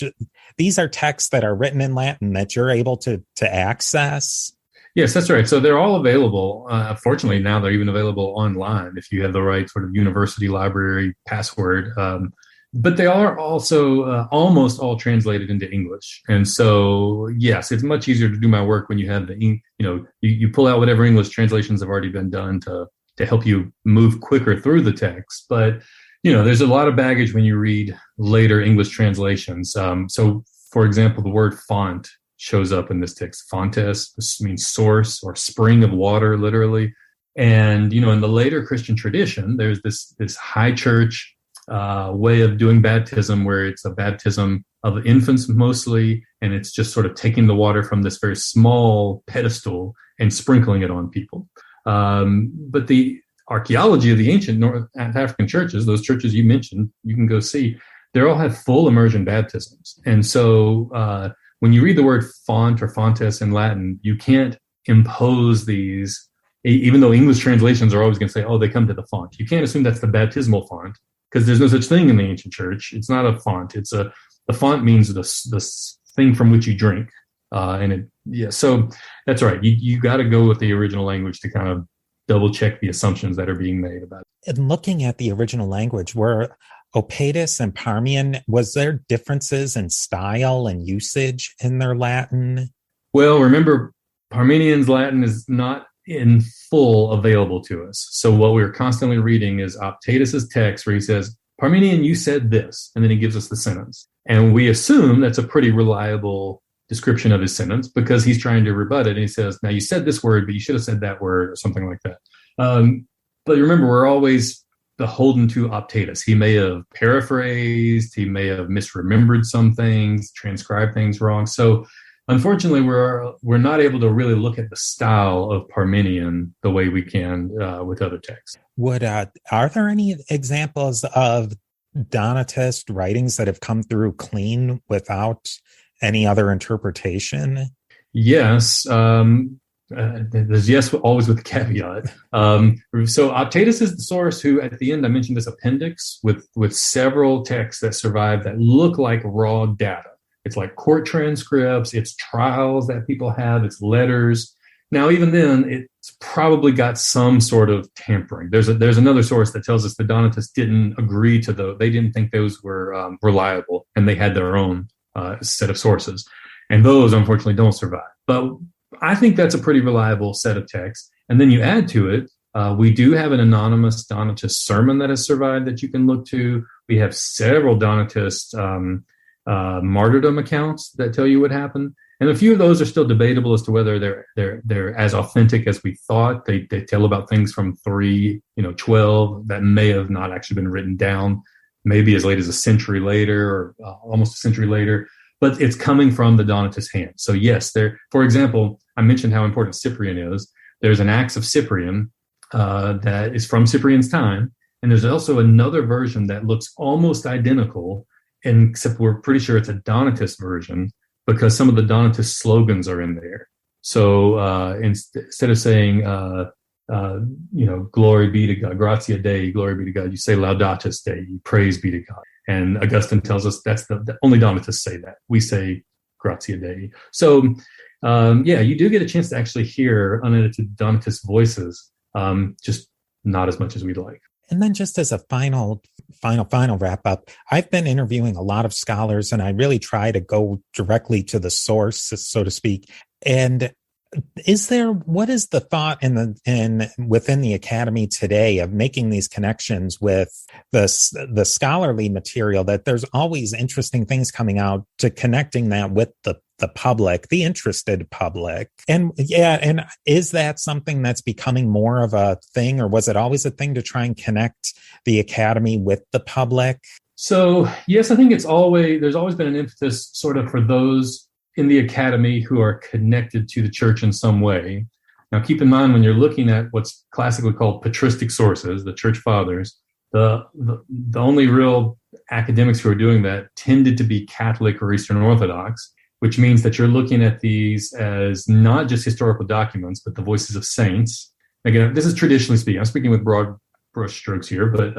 these are texts that are written in Latin that you're able to access? Yes, that's right. So they're all available. Fortunately, now they're even available online if you have the right sort of university library password. But they are also almost all translated into English. And so, yes, it's much easier to do my work when you have you pull out whatever English translations have already been done to help you move quicker through the text. But, there's a lot of baggage when you read later English translations. So, for example, the word font shows up in this text. Fontes, this means source or spring of water, literally. And, in the later Christian tradition, there's this high church way of doing baptism where it's a baptism of infants mostly, and it's just sort of taking the water from this very small pedestal and sprinkling it on people. But the archaeology of the ancient North African churches, those churches you mentioned, you can go see, they all have full immersion baptisms. And so when you read the word font or fontes in Latin, you can't impose these, even though English translations are always going to say, oh, they come to the font. You can't assume that's the baptismal font, because there's no such thing in the ancient church. It's not a font. The font means the thing from which you drink. So that's right. You got to go with the original language to kind of double check the assumptions that are being made about it. And looking at the original language, were Opatus and Parmian, was there differences in style and usage in their Latin? Well, remember, Parmenian's Latin is not in full available to us. So what we're constantly reading is Optatus's text where he says, Parmenian, you said this, and then he gives us the sentence. And we assume that's a pretty reliable description of his sentence because he's trying to rebut it. And he says, now you said this word, but you should have said that word or something like that. But remember, we're always beholden to Optatus. He may have paraphrased, he may have misremembered some things, transcribed things wrong. So unfortunately, we're not able to really look at the style of Parmenian the way we can with other texts. Are there any examples of Donatist writings that have come through clean without any other interpretation? Yes. There's yes, always with the caveat. So Optatus is the source who, at the end, I mentioned this appendix with several texts that survive that look like raw data. It's like court transcripts, it's trials that people have, it's letters. Now, even then, it's probably got some sort of tampering. There's another source that tells us the Donatists didn't agree to those. They didn't think those were reliable, and they had their own set of sources. And those, unfortunately, don't survive. But I think that's a pretty reliable set of texts. And then you add to it, we do have an anonymous Donatist sermon that has survived that you can look to. We have several Donatist martyrdom accounts that tell you what happened. And a few of those are still debatable as to whether they're as authentic as we thought. They tell about things from 312 that may have not actually been written down, maybe as late as a century later or almost a century later. But it's coming from the Donatist hand. So yes, for example, I mentioned how important Cyprian is. There's an Acts of Cyprian that is from Cyprian's time. And there's also another version that looks almost identical, except we're pretty sure it's a Donatist version because some of the Donatist slogans are in there. So instead of saying, glory be to God, gratia Dei, glory be to God, you say Laudatus Dei, praise be to God. And Augustine tells us that's the only Donatists say that. We say Gratia Dei. So, you do get a chance to actually hear unedited Donatist voices, just not as much as we'd like. And then just as a final wrap up, I've been interviewing a lot of scholars, and I really try to go directly to the source, so to speak. And what is the thought within the academy today of making these connections with the scholarly material, that there's always interesting things coming out, to connecting that with the public, the interested public? And is that something that's becoming more of a thing, or was it always a thing to try and connect the academy with the public? So yes, I think there's always been an emphasis sort of for those in the academy who are connected to the church in some way. Now, keep in mind, when you're looking at what's classically called patristic sources, the church fathers, the only real academics who are doing that tended to be Catholic or Eastern Orthodox, which means that you're looking at these as not just historical documents, but the voices of saints. Again, this is traditionally speaking. I'm speaking with broad brush strokes here, but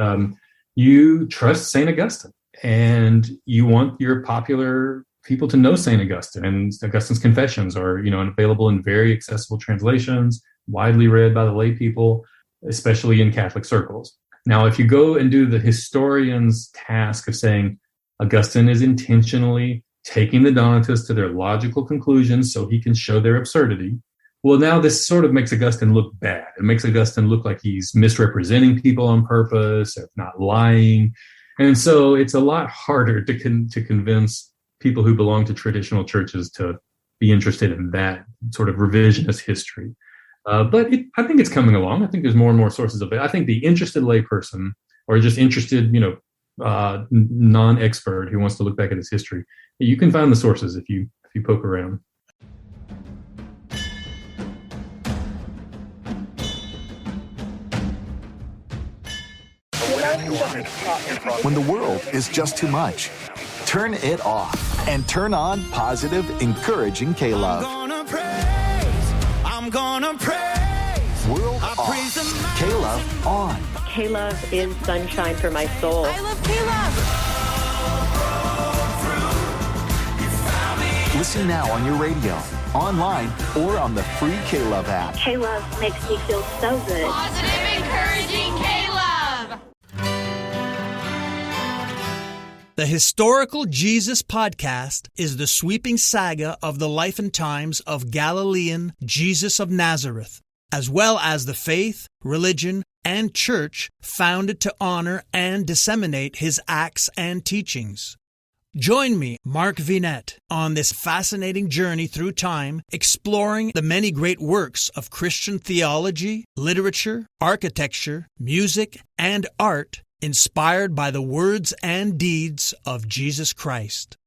you trust St. Augustine, and you want your popular people to know St. Augustine, and Augustine's Confessions are, available in very accessible translations, widely read by the lay people, especially in Catholic circles. Now, if you go and do the historian's task of saying Augustine is intentionally taking the Donatists to their logical conclusions so he can show their absurdity, well, now this sort of makes Augustine look bad. It makes Augustine look like he's misrepresenting people on purpose, if not lying. And so it's a lot harder to convince people who belong to traditional churches to be interested in that sort of revisionist history. But I think it's coming along. I think there's more and more sources of it. I think the interested layperson, or just interested, non-expert who wants to look back at his history, you can find the sources if you poke around. When the world is just too much, turn it off and turn on positive, encouraging K-Love. I'm gonna praise. World off. K-Love on. K-Love is sunshine for my soul. I love K-Love. Listen now on your radio, online, or on the free K-Love app. K-Love makes me feel so good. Positive, encouraging K-Love. The Historical Jesus Podcast is the sweeping saga of the life and times of Galilean Jesus of Nazareth, as well as the faith, religion, and church founded to honor and disseminate his acts and teachings. Join me, Mark Vinette, on this fascinating journey through time, exploring the many great works of Christian theology, literature, architecture, music, and art, inspired by the words and deeds of Jesus Christ.